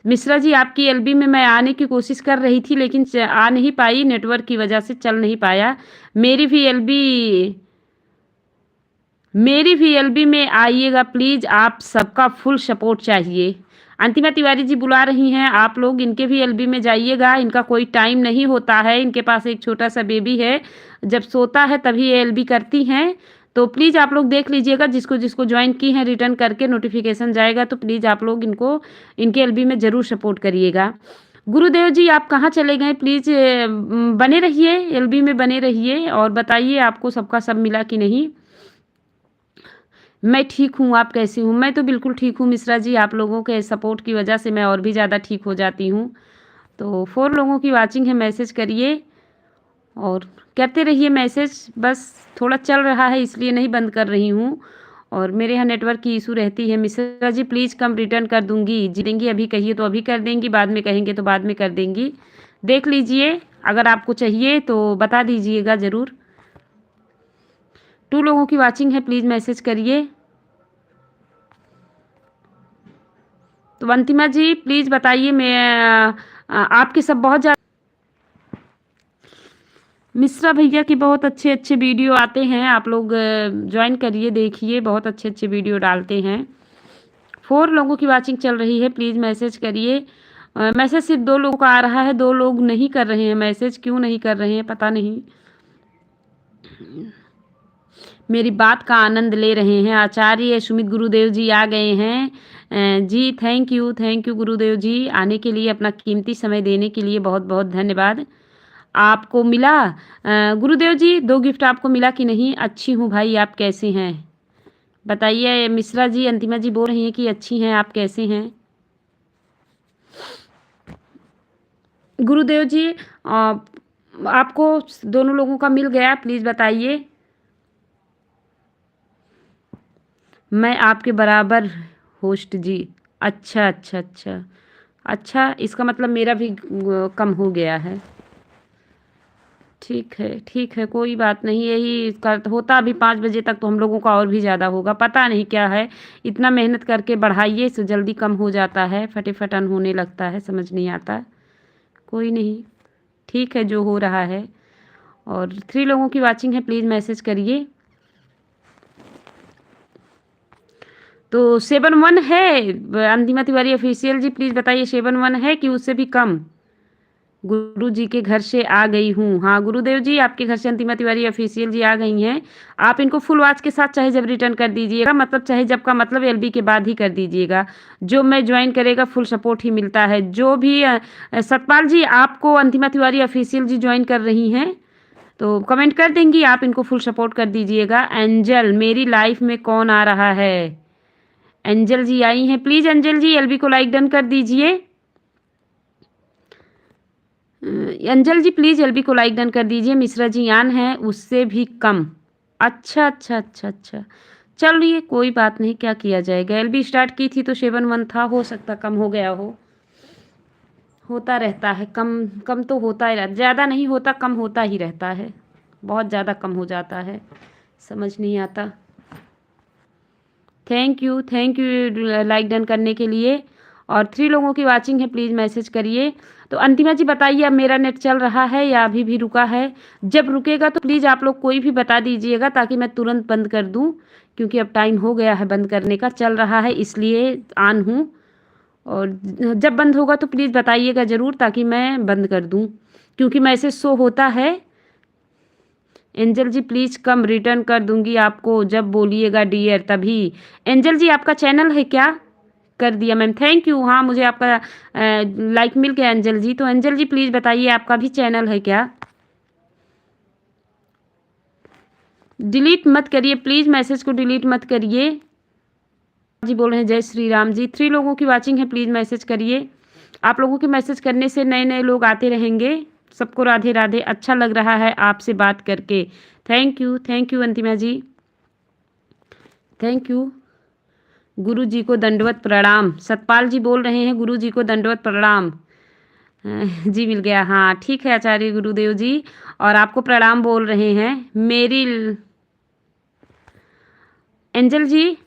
मिश्रा जी आपकी एलबी में मैं आने की कोशिश कर रही थी लेकिन आ नहीं पाई, नेटवर्क की वजह से चल नहीं पाया। मेरी भी एलबी मेरी भी एलबी में आइएगा प्लीज़, आप सबका फुल सपोर्ट चाहिए। अंतिमा तिवारी जी बुला रही हैं, आप लोग इनके भी एलबी में जाइएगा। इनका कोई टाइम नहीं होता है, इनके पास एक छोटा सा बेबी है, जब सोता है तभी ये एलबी करती हैं। तो प्लीज़ आप लोग देख लीजिएगा, जिसको जिसको ज्वाइन की हैं रिटर्न करके नोटिफिकेशन जाएगा, तो प्लीज़ आप लोग इनको इनके एलबी में ज़रूर सपोर्ट करिएगा। गुरुदेव जी आप कहाँ चले गए? प्लीज़ बने रहिए, एलबी में बने रहिए और बताइए आपको सबका सब मिला कि नहीं। मैं ठीक हूँ, आप कैसी हूँ? मैं तो बिल्कुल ठीक हूँ मिश्रा जी, आप लोगों के सपोर्ट की वजह से मैं और भी ज़्यादा ठीक हो जाती हूँ। तो 4 लोगों की वाचिंग है, मैसेज करिए और करते रहिए मैसेज। बस थोड़ा चल रहा है इसलिए नहीं बंद कर रही हूँ, और मेरे यहाँ नेटवर्क की इशू रहती है। मिश्रा जी प्लीज़ कम रिटर्न कर दूँगी, जी देंगी अभी कहिए तो अभी कर देंगी, बाद में कहेंगे तो बाद में कर देंगी। देख लीजिए, अगर आपको चाहिए तो बता दीजिएगा ज़रूर। 2 लोगों की वाचिंग है, प्लीज़ मैसेज करिए। तो अंतिमा जी प्लीज़ बताइए, मैं आपके सब बहुत ज़्यादा मिश्रा भैया की बहुत अच्छे अच्छे वीडियो आते हैं, आप लोग ज्वाइन करिए, देखिए बहुत अच्छे अच्छे वीडियो डालते हैं। 4 लोगों की वाचिंग चल रही है, प्लीज़ मैसेज करिए। मैसेज सिर्फ 2 लोगों का आ रहा है, 2 लोग नहीं कर रहे हैं मैसेज, क्यों नहीं कर रहे हैं पता नहीं। मेरी बात का आनंद ले रहे हैं। आचार्य सुमित गुरुदेव जी आ गए हैं। जी थैंक यू गुरुदेव जी, आने के लिए, अपना कीमती समय देने के लिए बहुत बहुत धन्यवाद। आपको मिला गुरुदेव जी 2 गिफ्ट आपको मिला कि नहीं? अच्छी हूँ भाई, आप कैसे हैं बताइए। मिश्रा जी अंतिमा जी बोल रही हैं कि अच्छी हैं, आप कैसे हैं? गुरुदेव जी आपको दोनों लोगों का मिल गया, प्लीज़ बताइए। मैं आपके बराबर होस्ट जी। अच्छा अच्छा अच्छा अच्छा, इसका मतलब मेरा भी कम हो गया है। ठीक है, कोई बात नहीं, यही इसका होता अभी 5 बजे तक तो हम लोगों का और भी ज़्यादा होगा, पता नहीं क्या है। इतना मेहनत करके बढ़ाइए तो जल्दी कम हो जाता है, फटे अन होने लगता है, समझ नहीं आता। कोई नहीं, ठीक है जो हो रहा है। और 3 लोगों की वाचिंग है, प्लीज़ मैसेज करिए। तो 7-1 है अंतिमा तिवारी ऑफिशियल जी, प्लीज़ बताइए 7-1 है कि उससे भी कम? गुरु जी के घर से आ गई हूँ। हाँ गुरुदेव जी आपके घर से अंतिमा तिवारी ऑफिशियल जी आ गई हैं। आप इनको फुल वॉच के साथ चाहे जब रिटर्न कर दीजिएगा, मतलब चाहे जब का मतलब एलबी के बाद ही कर दीजिएगा। जो मैं ज्वाइन करेगा फुल सपोर्ट ही मिलता है। जो भी सतपाल जी आपको अंतिमा तिवारी ऑफिशियल जी ज्वाइन कर रही हैं तो कमेंट कर देंगी, आप इनको फुल सपोर्ट कर दीजिएगा। एंजल मेरी लाइफ में कौन आ रहा है? एंजल जी आई हैं, प्लीज़ एंजल जी एलबी को लाइक डन कर दीजिए। अंजल जी प्लीज़ एलबी को लाइक डन कर दीजिए। मिश्रा जी आन है, उससे भी कम। अच्छा अच्छा अच्छा अच्छा, चलिए कोई बात नहीं, क्या किया जाएगा। एलबी स्टार्ट की थी तो 7-1 था, हो सकता कम हो गया हो, होता रहता है। कम कम तो होता ही रहता, ज़्यादा नहीं होता, कम होता ही रहता है। बहुत ज़्यादा कम हो जाता है, समझ नहीं आता। थैंक यू लाइक डन करने के लिए। और 3 लोगों की वाचिंग है, प्लीज़ मैसेज करिए। तो अंतिमा जी बताइए, अब मेरा नेट चल रहा है या अभी भी रुका है? जब रुकेगा तो प्लीज़ आप लोग कोई भी बता दीजिएगा ताकि मैं तुरंत बंद कर दूं, क्योंकि अब टाइम हो गया है बंद करने का। चल रहा है इसलिए ऑन हूँ, और जब बंद होगा तो प्लीज़ बताइएगा ज़रूर ताकि मैं बंद कर दूँ, क्योंकि मैसेज शो होता है। एंजल जी प्लीज़ कम रिटर्न कर दूंगी आपको जब बोलिएगा डियर, तभी। एंजल जी आपका चैनल है क्या? कर दिया मैम, थैंक यू। हाँ, मुझे आपका लाइक मिल गया अंजल जी। तो अंजल जी प्लीज़ बताइए आपका भी चैनल है क्या? डिलीट मत करिए प्लीज़, मैसेज को डिलीट मत करिए। जी बोल रहे हैं जय श्री राम जी। 3 लोगों की वाचिंग है, प्लीज़ मैसेज करिए। आप लोगों के मैसेज करने से नए-नए लोग आते रहेंगे। सबको राधे राधे। अच्छा लग रहा है आपसे बात करके। Thank you Antima ji. Thank you. Guru ji को दंडवत प्रणाम। सतपाल जी बोल रहे हैं गुरु जी को दंडवत प्रणाम। जी मिल गया, हाँ ठीक है आचार्य गुरुदेव जी। और आपको प्रणाम बोल रहे हैं मेरी एंजल जी।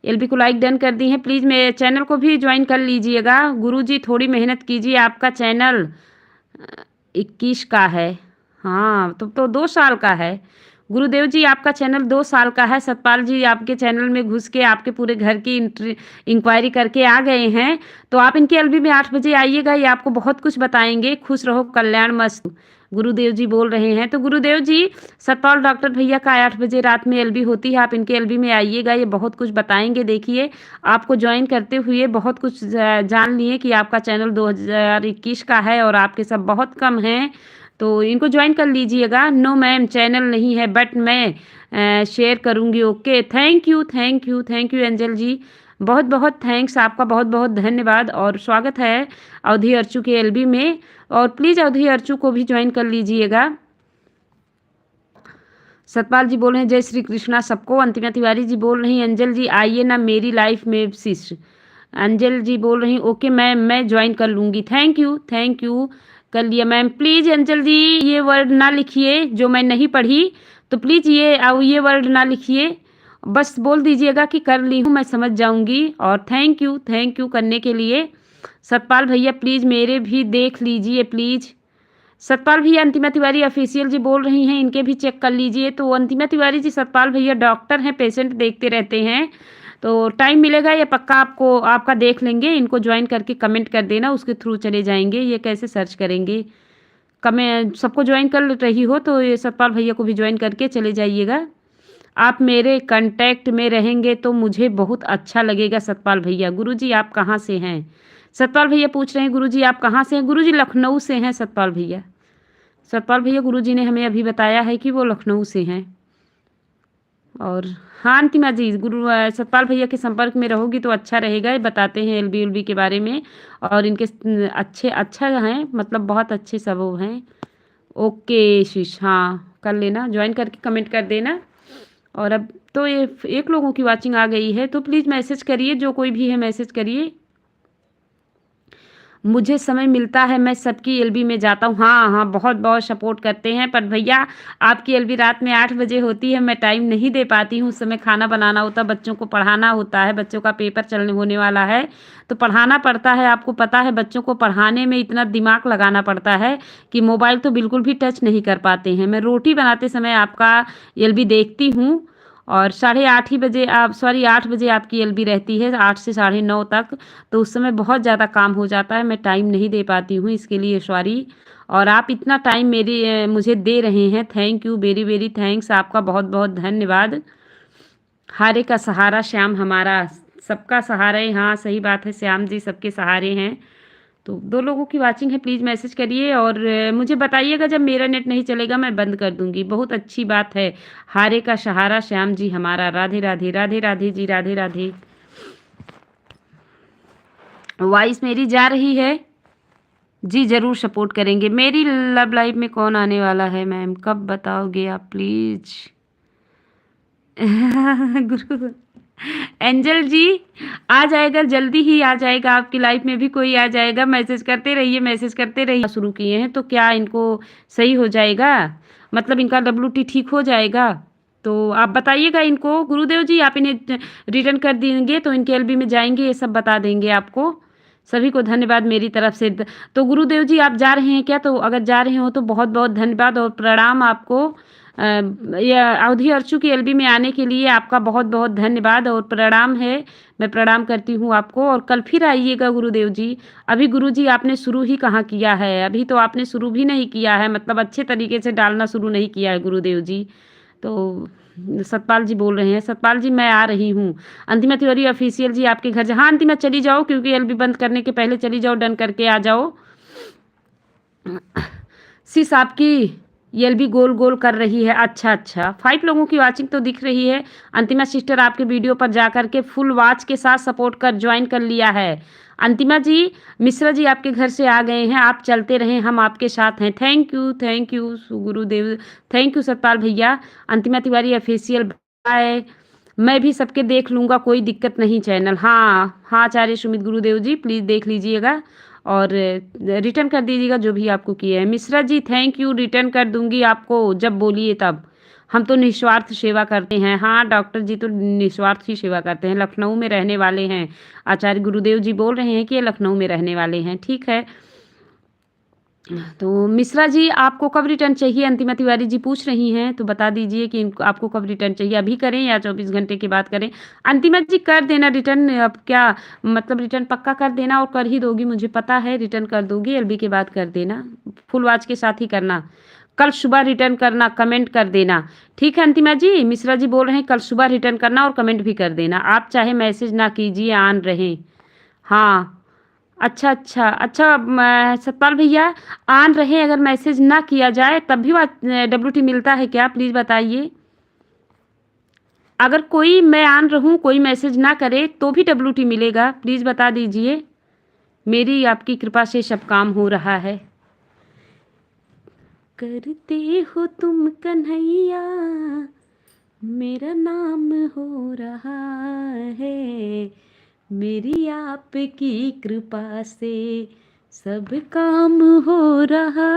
एलबी को लाइक डन कर दी है, प्लीज़ मेरे चैनल को भी ज्वाइन कर लीजिएगा। गुरु जी थोड़ी मेहनत कीजिए, आपका चैनल 21 का है। हाँ तो 2 साल का है। गुरुदेव जी आपका चैनल 2 साल का है। सतपाल जी आपके चैनल में घुस के आपके पूरे घर की इंक्वायरी करके आ गए हैं। तो आप इनके एलबी में 8 बजे आइएगा, ये आपको बहुत कुछ बताएंगे। खुश रहो, कल्याण मस्त। गुरुदेव जी बोल रहे हैं। तो गुरुदेव जी सतपाल डॉक्टर भैया का 8 बजे रात में एलबी होती है, आप इनके एलबी में आइएगा, ये बहुत कुछ बताएंगे। देखिए आपको ज्वाइन करते हुए बहुत कुछ जान लिए कि आपका चैनल 2021 का है और आपके सब बहुत कम हैं। तो इनको ज्वाइन कर लीजिएगा। नो मैम चैनल नहीं है, बट मैं शेयर करूँगी। ओके थैंक यू एंजल जी। बहुत बहुत थैंक्स, आपका बहुत बहुत धन्यवाद और स्वागत है अवधि अर्चू के एलबी में। और प्लीज़ अवधि अर्चू को भी ज्वाइन कर लीजिएगा। सतपाल जी बोल रहे हैं जय श्री कृष्णा सबको। अंतिमा तिवारी जी बोल रही हैं अंजल जी आइए ना मेरी लाइफ में शिष्य। अंजल जी बोल रही ओके मैम मैं ज्वाइन कर लूँगी। थैंक यू कर लिया मैम। प्लीज़ अंजल जी ये वर्ड ना लिखिए जो मैं नहीं पढ़ी, तो प्लीज़ ये वर्ड ना लिखिए, बस बोल दीजिएगा कि कर ली हूँ, मैं समझ जाऊँगी। और थैंक यू करने के लिए। सतपाल भैया प्लीज़ मेरे भी देख लीजिए प्लीज़। सतपाल भैया अंतिमा तिवारी ऑफिशियल जी बोल रही हैं, इनके भी चेक कर लीजिए। तो अंतिमा तिवारी जी सतपाल भैया डॉक्टर हैं, पेशेंट देखते रहते हैं। तो टाइम मिलेगा ये पक्का आपको आपका देख लेंगे। इनको ज्वाइन करके कमेंट कर देना, उसके थ्रू चले जाएंगे। ये कैसे सर्च करेंगे? कमें सबको ज्वाइन कर रही हो तो ये सतपाल भैया को भी ज्वाइन करके चले जाइएगा। आप मेरे कांटेक्ट में रहेंगे तो मुझे बहुत अच्छा लगेगा सतपाल भैया। गुरुजी आप कहाँ से हैं? सतपाल भैया पूछ रहे हैं गुरुजी आप कहाँ से हैं? गुरुजी लखनऊ से हैं सतपाल भैया। सतपाल भैया गुरुजी ने हमें अभी बताया है कि वो लखनऊ से हैं। और हाँ अंतिमा जी सतपाल भैया के संपर्क में रहोगी तो अच्छा रहेगा। ये बताते हैं एलबी उलबी के बारे में और इनके अच्छा हैं, मतलब बहुत अच्छे सब वो हैं। ओके शीश, हाँ कर लेना, ज्वाइन करके कमेंट कर देना। और अब तो ये 1 लोगों की वाचिंग आ गई है, तो प्लीज़ मैसेज करिए, जो कोई भी है मैसेज करिए। मुझे समय मिलता है मैं सबकी एलबी में जाता हूँ। हाँ बहुत बहुत सपोर्ट करते हैं, पर भैया आपकी एलबी रात में 8 बजे होती है, मैं टाइम नहीं दे पाती हूँ। उस समय खाना बनाना होता है, बच्चों को पढ़ाना होता है, बच्चों का पेपर चलने होने वाला है तो पढ़ाना पड़ता है। आपको पता है बच्चों को पढ़ाने में इतना दिमाग लगाना पड़ता है कि मोबाइल तो बिल्कुल भी टच नहीं कर पाते हैं। मैं रोटी बनाते समय आपका एलबी देखती हूँ और 8:30 ही बजे 8 बजे आपकी एलबी रहती है, 8 से 9:30 तक। तो उस समय बहुत ज़्यादा काम हो जाता है, मैं टाइम नहीं दे पाती हूँ, इसके लिए सॉरी। और आप इतना टाइम मुझे दे रहे हैं, thank you very very thanks, आपका बहुत बहुत धन्यवाद। हारे का सहारा श्याम हमारा, सबका सहारा है। हाँ सही बात है, श्याम जी सबके सहारे हैं। तो 2 लोगों की वाचिंग है, प्लीज़ मैसेज करिए और मुझे बताइएगा जब मेरा नेट नहीं चलेगा मैं बंद कर दूँगी। बहुत अच्छी बात है, हारे का सहारा श्याम जी हमारा। राधे राधे राधे राधे जी, राधे राधे। वॉइस मेरी जा रही है जी? ज़रूर सपोर्ट करेंगे। मेरी लव लाइफ में कौन आने वाला है मैम, कब बताओगे आप प्लीज़? गुरु एंजल जी आ जाएगा, जल्दी ही आ जाएगा, आपकी लाइफ में भी कोई आ जाएगा। मैसेज करते रहिए, मैसेज करते रहिए। शुरू किए हैं तो क्या इनको सही हो जाएगा, मतलब इनका WT ठीक हो जाएगा? तो आप बताइएगा इनको। गुरुदेव जी आप इन्हें रिटर्न कर देंगे तो इनके एलबी में जाएंगे, ये सब बता देंगे आपको। सभी को धन्यवाद मेरी तरफ से। तो गुरुदेव जी आप जा रहे हैं क्या? तो अगर जा रहे हो तो बहुत बहुत धन्यवाद और प्रणाम आपको। या अवधि अर्चू की एलबी में आने के लिए आपका बहुत बहुत धन्यवाद और प्रणाम है। मैं प्रणाम करती हूँ आपको और कल फिर आइएगा गुरुदेव जी। अभी गुरुजी आपने शुरू ही कहाँ किया है, अभी तो आपने शुरू भी नहीं किया है, मतलब अच्छे तरीके से डालना शुरू नहीं किया है गुरुदेव जी। तो सतपाल जी बोल रहे हैं, सतपाल जी मैं आ रही हूँ। अंतिमा तिवारी ऑफिशियल जी आपके घर हाँ अंतिमा चली जाओ, क्योंकि एलबी बंद करने के पहले चली जाओ, डन करके आ जाओ। सिस आपकी एलबी गोल गोल कर रही है। अच्छा अच्छा, 5 लोगों की वॉचिंग तो दिख रही है। अंतिमा सिस्टर आपके वीडियो पर जा करके फुल वॉच के साथ सपोर्ट कर ज्वाइन कर लिया है। अंतिमा जी, मिश्रा जी आपके घर से आ गए हैं, आप चलते रहें, हम आपके साथ हैं। Thank you Gurudev, thank you Satpal भैया। Antima Tiwari official, bye. मैं भी सबके देख लूँगा, कोई दिक्कत नहीं चैनल। हाँ हाँ आचार्य सुमित गुरुदेव जी प्लीज़ देख लीजिएगा और रिटर्न कर दीजिएगा जो भी आपको किया है। Mishra ji thank you, return कर दूंगी आपको जब बोलिए तब। हम तो निस्वार्थ सेवा करते हैं। हाँ डॉक्टर जी तो निस्वार्थ ही सेवा करते हैं, लखनऊ में रहने वाले हैं। आचार्य गुरुदेव जी बोल रहे हैं कि ये लखनऊ में रहने वाले हैं, ठीक है। तो मिश्रा जी आपको कब रिटर्न चाहिए, अंतिमा तिवारी जी पूछ रही हैं, तो बता दीजिए कि आपको कब रिटर्न चाहिए, अभी करें या 24 घंटे के बाद करें। अंतिमा जी कर देना रिटर्न, अब क्या मतलब रिटर्न पक्का कर देना, और कर ही दोगी मुझे पता है, रिटर्न कर दोगी, एलबी के बाद कर देना, फुल वॉच के साथ ही करना। कल सुबह रिटर्न करना, कमेंट कर देना, ठीक है अंतिमा जी। मिश्रा जी बोल रहे हैं कल सुबह रिटर्न करना और कमेंट भी कर देना, आप चाहे मैसेज ना कीजिए, ऑन रहें। हाँ अच्छा अच्छा अच्छा, सतपाल भैया ऑन रहे, अगर मैसेज ना किया जाए तब भी WT मिलता है क्या, प्लीज़ बताइए। अगर कोई मैं ऑन रहूं, कोई मैसेज ना करे तो भी WT मिलेगा, प्लीज़ बता दीजिए। मेरी आपकी कृपा से सब काम हो रहा है। करते हो तुम कन्हैया, मेरा नाम हो रहा है, मेरी आपकी कृपा से सब काम हो रहा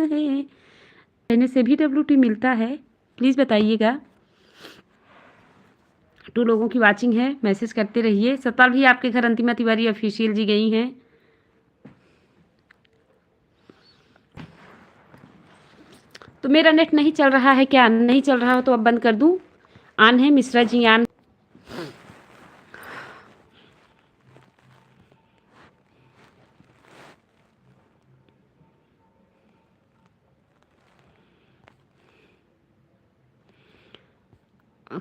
है। कहने से भी WT मिलता है, प्लीज़ बताइएगा। 2 लोगों की वाचिंग है, मैसेज करते रहिए। सतपाल भी आपके घर अंतिमा तिवारी ऑफिशियल जी गई हैं। तो मेरा नेट नहीं चल रहा है क्या, नहीं चल रहा हो तो अब बंद कर दूं। ऑन है मिश्रा जी, ऑन।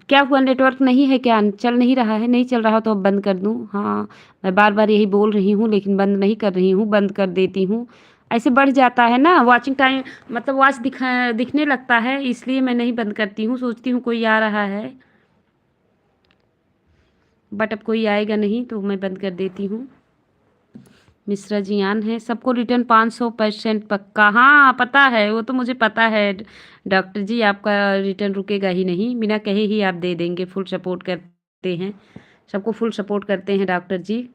क्या हुआ, नेटवर्क नहीं है क्या, चल नहीं रहा है, नहीं चल रहा तो अब बंद कर दूं। हाँ मैं बार बार यही बोल रही हूँ लेकिन बंद नहीं कर रही हूँ, बंद कर देती हूँ। ऐसे बढ़ जाता है ना वॉचिंग टाइम, मतलब वॉच दिखने लगता है, इसलिए मैं नहीं बंद करती हूँ, सोचती हूँ कोई आ रहा है, बट अब कोई आएगा नहीं तो मैं बंद कर देती हूँ। मिश्रा जी आन है, सबको रिटर्न 500% पक्का। हाँ पता है, वो तो मुझे पता है डॉक्टर जी, आपका रिटर्न रुकेगा ही नहीं, बिना कहे ही आप दे देंगे, फुल सपोर्ट करते हैं, सबको फुल सपोर्ट करते हैं डॉक्टर जी।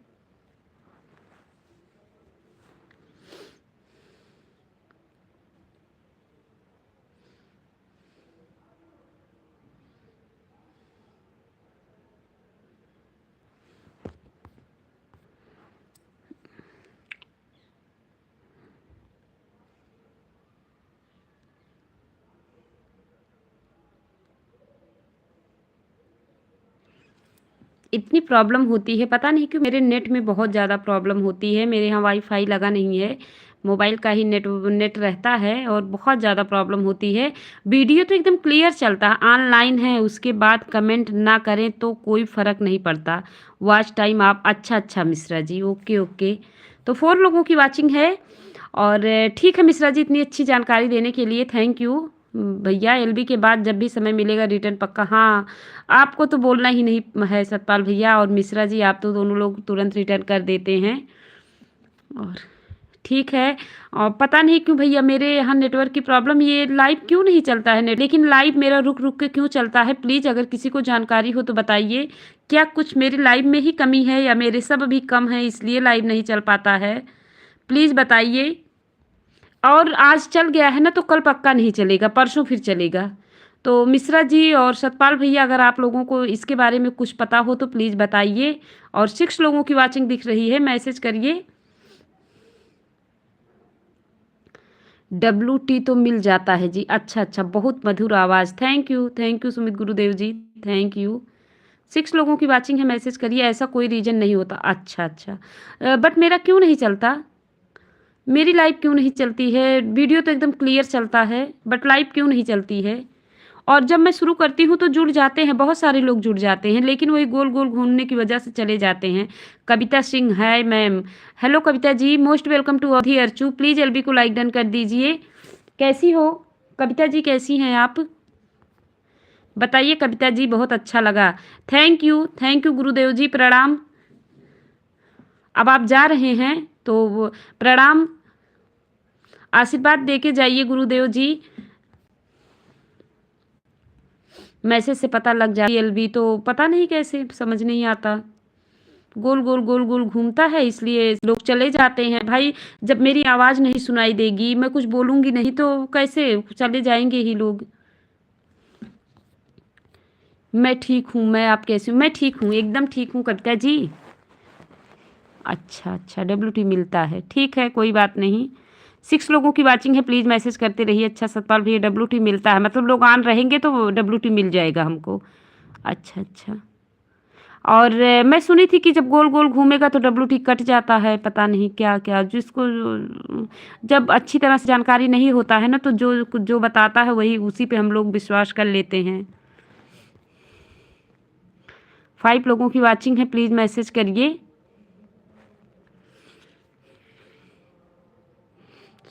इतनी प्रॉब्लम होती है, पता नहीं क्यों मेरे नेट में बहुत ज़्यादा प्रॉब्लम होती है। मेरे यहाँ वाईफाई लगा नहीं है, मोबाइल का ही नेट रहता है और बहुत ज़्यादा प्रॉब्लम होती है। वीडियो तो एकदम क्लियर चलता है, ऑनलाइन है, उसके बाद कमेंट ना करें तो कोई फ़र्क नहीं पड़ता। वॉच टाइम आप अच्छा अच्छा मिश्रा जी, ओके ओके। तो 4 लोगों की वॉचिंग है और ठीक है मिश्रा जी, इतनी अच्छी जानकारी देने के लिए थैंक यू। भैया एलबी के बाद जब भी समय मिलेगा रिटर्न पक्का। हाँ आपको तो बोलना ही नहीं है सतपाल भैया और मिश्रा जी, आप तो दोनों लोग तुरंत रिटर्न कर देते हैं। और ठीक है, और पता नहीं क्यों भैया मेरे यहाँ नेटवर्क की प्रॉब्लम, ये लाइव क्यों नहीं चलता है नेट, लेकिन लाइव मेरा रुक रुक के क्यों चलता है, प्लीज़ अगर किसी को जानकारी हो तो बताइए। क्या कुछ मेरे लाइव में ही कमी है या मेरे सब भी कम है इसलिए लाइव नहीं चल पाता है, प्लीज़ बताइए। और आज चल गया है ना तो कल पक्का नहीं चलेगा, परसों फिर चलेगा। तो मिश्रा जी और सतपाल भैया अगर आप लोगों को इसके बारे में कुछ पता हो तो प्लीज़ बताइए। और 6 लोगों की वाचिंग दिख रही है, मैसेज करिए। WT तो मिल जाता है जी, अच्छा अच्छा, बहुत मधुर आवाज़, thank you Sumit Gurudev ji, thank you. 6 लोगों की वाचिंग है, मैसेज करिए, ऐसा कोई रीज़न नहीं होता। अच्छा अच्छा, बट मेरा क्यों नहीं चलता, मेरी लाइव क्यों नहीं चलती है, वीडियो तो एकदम क्लियर चलता है बट लाइव क्यों नहीं चलती है। और जब मैं शुरू करती हूँ तो जुड़ जाते हैं, बहुत सारे लोग जुड़ जाते हैं, लेकिन वही गोल-गोल घूमने की वजह से चले जाते हैं। Kavita Singh, hi ma'am. Hello Kavita ji, most welcome to Awadhi Archu. Please LB को लाइक डन कर दीजिए। कैसी हो कविता जी, कैसी हैं आप? बताइए कविता जी, बहुत अच्छा लगा। थैंक यू गुरुदेव जी, प्रणाम। अब आप जा रहे हैं तो प्रणाम, आशीर्वाद दे के जाइए गुरुदेव जी। मैसेज से पता लग जाती है एलबी, तो पता नहीं कैसे, समझ नहीं आता। गोल गोल घूमता है, इसलिए लोग चले जाते हैं। भाई जब मेरी आवाज़ नहीं सुनाई देगी, मैं कुछ बोलूँगी नहीं, तो कैसे चले जाएंगे ही लोग। मैं ठीक हूँ, मैं आप कैसे हूँ? मैं ठीक हूँ, एकदम ठीक हूँ कविता जी। अच्छा WT मिलता है, ठीक है, कोई बात नहीं। 6 लोगों की वाचिंग है, प्लीज़ मैसेज करते रहिए। अच्छा सतपाल भैया, WT मिलता है, मतलब लोग ऑन रहेंगे तो WT मिल जाएगा हमको। अच्छा। और मैं सुनी थी कि जब गोल गोल घूमेगा तो WT कट जाता है, पता नहीं क्या क्या, जिसको जब अच्छी तरह से जानकारी नहीं होता है ना, तो जो जो बताता है वही, उसी पे हम लोग विश्वास कर लेते हैं। 5 लोगों की वाचिंग है, प्लीज़ मैसेज करिए।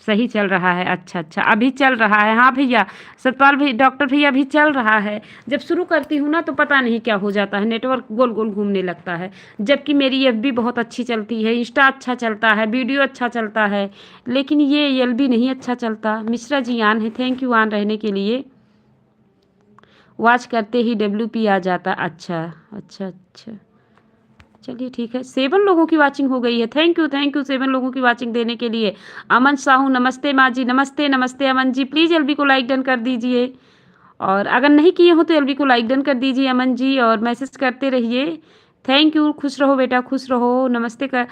सही चल रहा है, अच्छा अभी चल रहा है। हाँ भैया, सतपाल भैया, डॉक्टर भैया, अभी चल रहा है। जब शुरू करती हूँ ना तो पता नहीं क्या हो जाता है, नेटवर्क गोल गोल घूमने लगता है। जबकि मेरी एफबी बहुत अच्छी चलती है, इंस्टा अच्छा चलता है, वीडियो अच्छा चलता है, लेकिन ये एलबी नहीं अच्छा चलता। मिश्रा जी आन है, थैंक यू आन रहने के लिए। वॉच करते ही WP आ जाता। अच्छा। चलिए ठीक है, 7 लोगों की वाचिंग हो गई है। थैंक यू 7 लोगों की वाचिंग देने के लिए। अमन साहू, नमस्ते माँ जी, नमस्ते अमन जी। प्लीज़ एलबी को लाइक डन कर दीजिए, और अगर नहीं किए हो तो एलबी को लाइक डन कर दीजिए अमन जी, और मैसेज करते रहिए। थैंक यू, खुश रहो बेटा, खुश रहो। नमस्ते का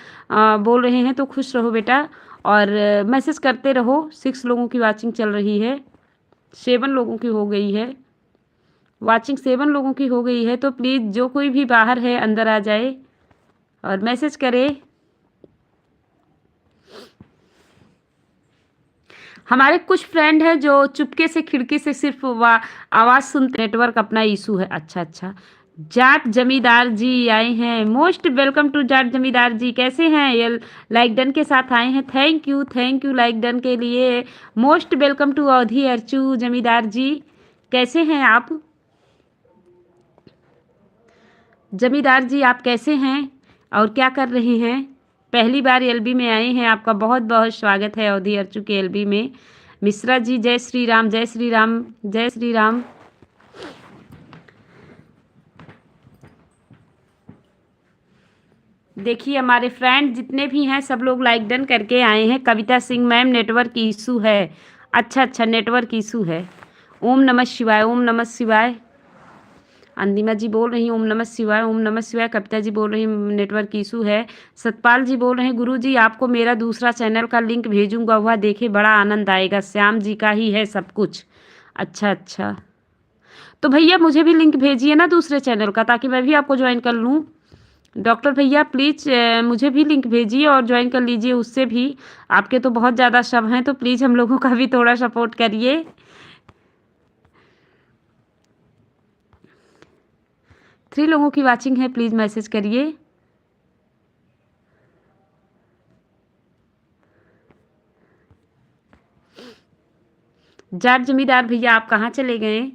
बोल रहे हैं तो खुश रहो बेटा, और मैसेज करते रहो। 6 लोगों की वाचिंग चल रही है, 7 लोगों की हो गई है वाचिंग, 7 लोगों की हो गई है। तो प्लीज़ जो कोई भी बाहर है अंदर आ जाए और मैसेज करे। हमारे कुछ फ्रेंड हैं जो चुपके से खिड़की से सिर्फ आवाज़ सुनते, नेटवर्क अपना इशू है। अच्छा। जाट जमींदार जी आए हैं, मोस्ट वेलकम टू जाट जमींदार जी। कैसे हैं? ये लाइक डन के साथ आए हैं। थैंक यू लाइक डन के लिए। Most welcome to Awadhi Archu जमींदार जी, कैसे हैं आप? जमींदार जी आप कैसे हैं और क्या कर रहे हैं? पहली बार एलबी में आए हैं, आपका बहुत बहुत स्वागत है अवधी अर्चू के एलबी में। मिश्रा जी, जय श्री राम, जय श्री राम, जय श्री राम। देखिए हमारे फ्रेंड जितने भी हैं सब लोग लाइक डन करके आए हैं। Kavita Singh ma'am, network issue है। अच्छा, नेटवर्क इशू है। ओम नमः शिवाय, ओम नमः शिवाय। अंदिमा जी बोल रही हैं ओम नमः शिवाय, ओम नमः शिवाय। कविता जी बोल रही हैं नेटवर्क इशू है। सतपाल जी बोल रहे हैं गुरु जी आपको मेरा दूसरा चैनल का लिंक भेजूंगा, वह देखे बड़ा आनंद आएगा, श्याम जी का ही है सब कुछ। अच्छा, तो भैया मुझे भी लिंक भेजिए ना दूसरे चैनल का, ताकि मैं भी आपको ज्वाइन कर लूँ। डॉक्टर भैया प्लीज़ मुझे भी लिंक भेजिए और ज्वाइन कर लीजिए उससे भी। आपके तो बहुत ज़्यादा सब हैं, तो प्लीज़ हम लोगों का भी थोड़ा सपोर्ट करिए। 3 लोगों की वाचिंग है, प्लीज़ मैसेज करिए। जाट जमींदार भैया आप कहाँ चले गए?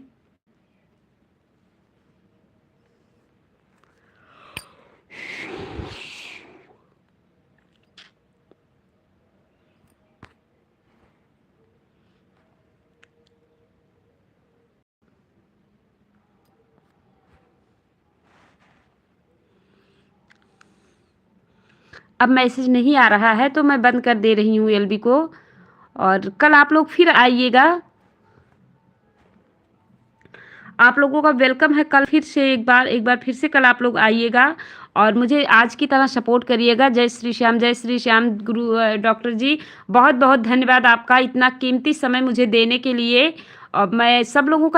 अब मैसेज नहीं आ रहा है तो मैं बंद कर दे रही हूँ एलबी को, और कल आप लोग फिर आइएगा। आप लोगों का वेलकम है कल फिर से, एक बार फिर से कल आप लोग आइएगा और मुझे आज की तरह सपोर्ट करिएगा। जय श्री श्याम, जय श्री श्याम। गुरु डॉक्टर जी बहुत बहुत धन्यवाद आपका इतना कीमती समय मुझे देने के लिए, और मैं सब लोगों का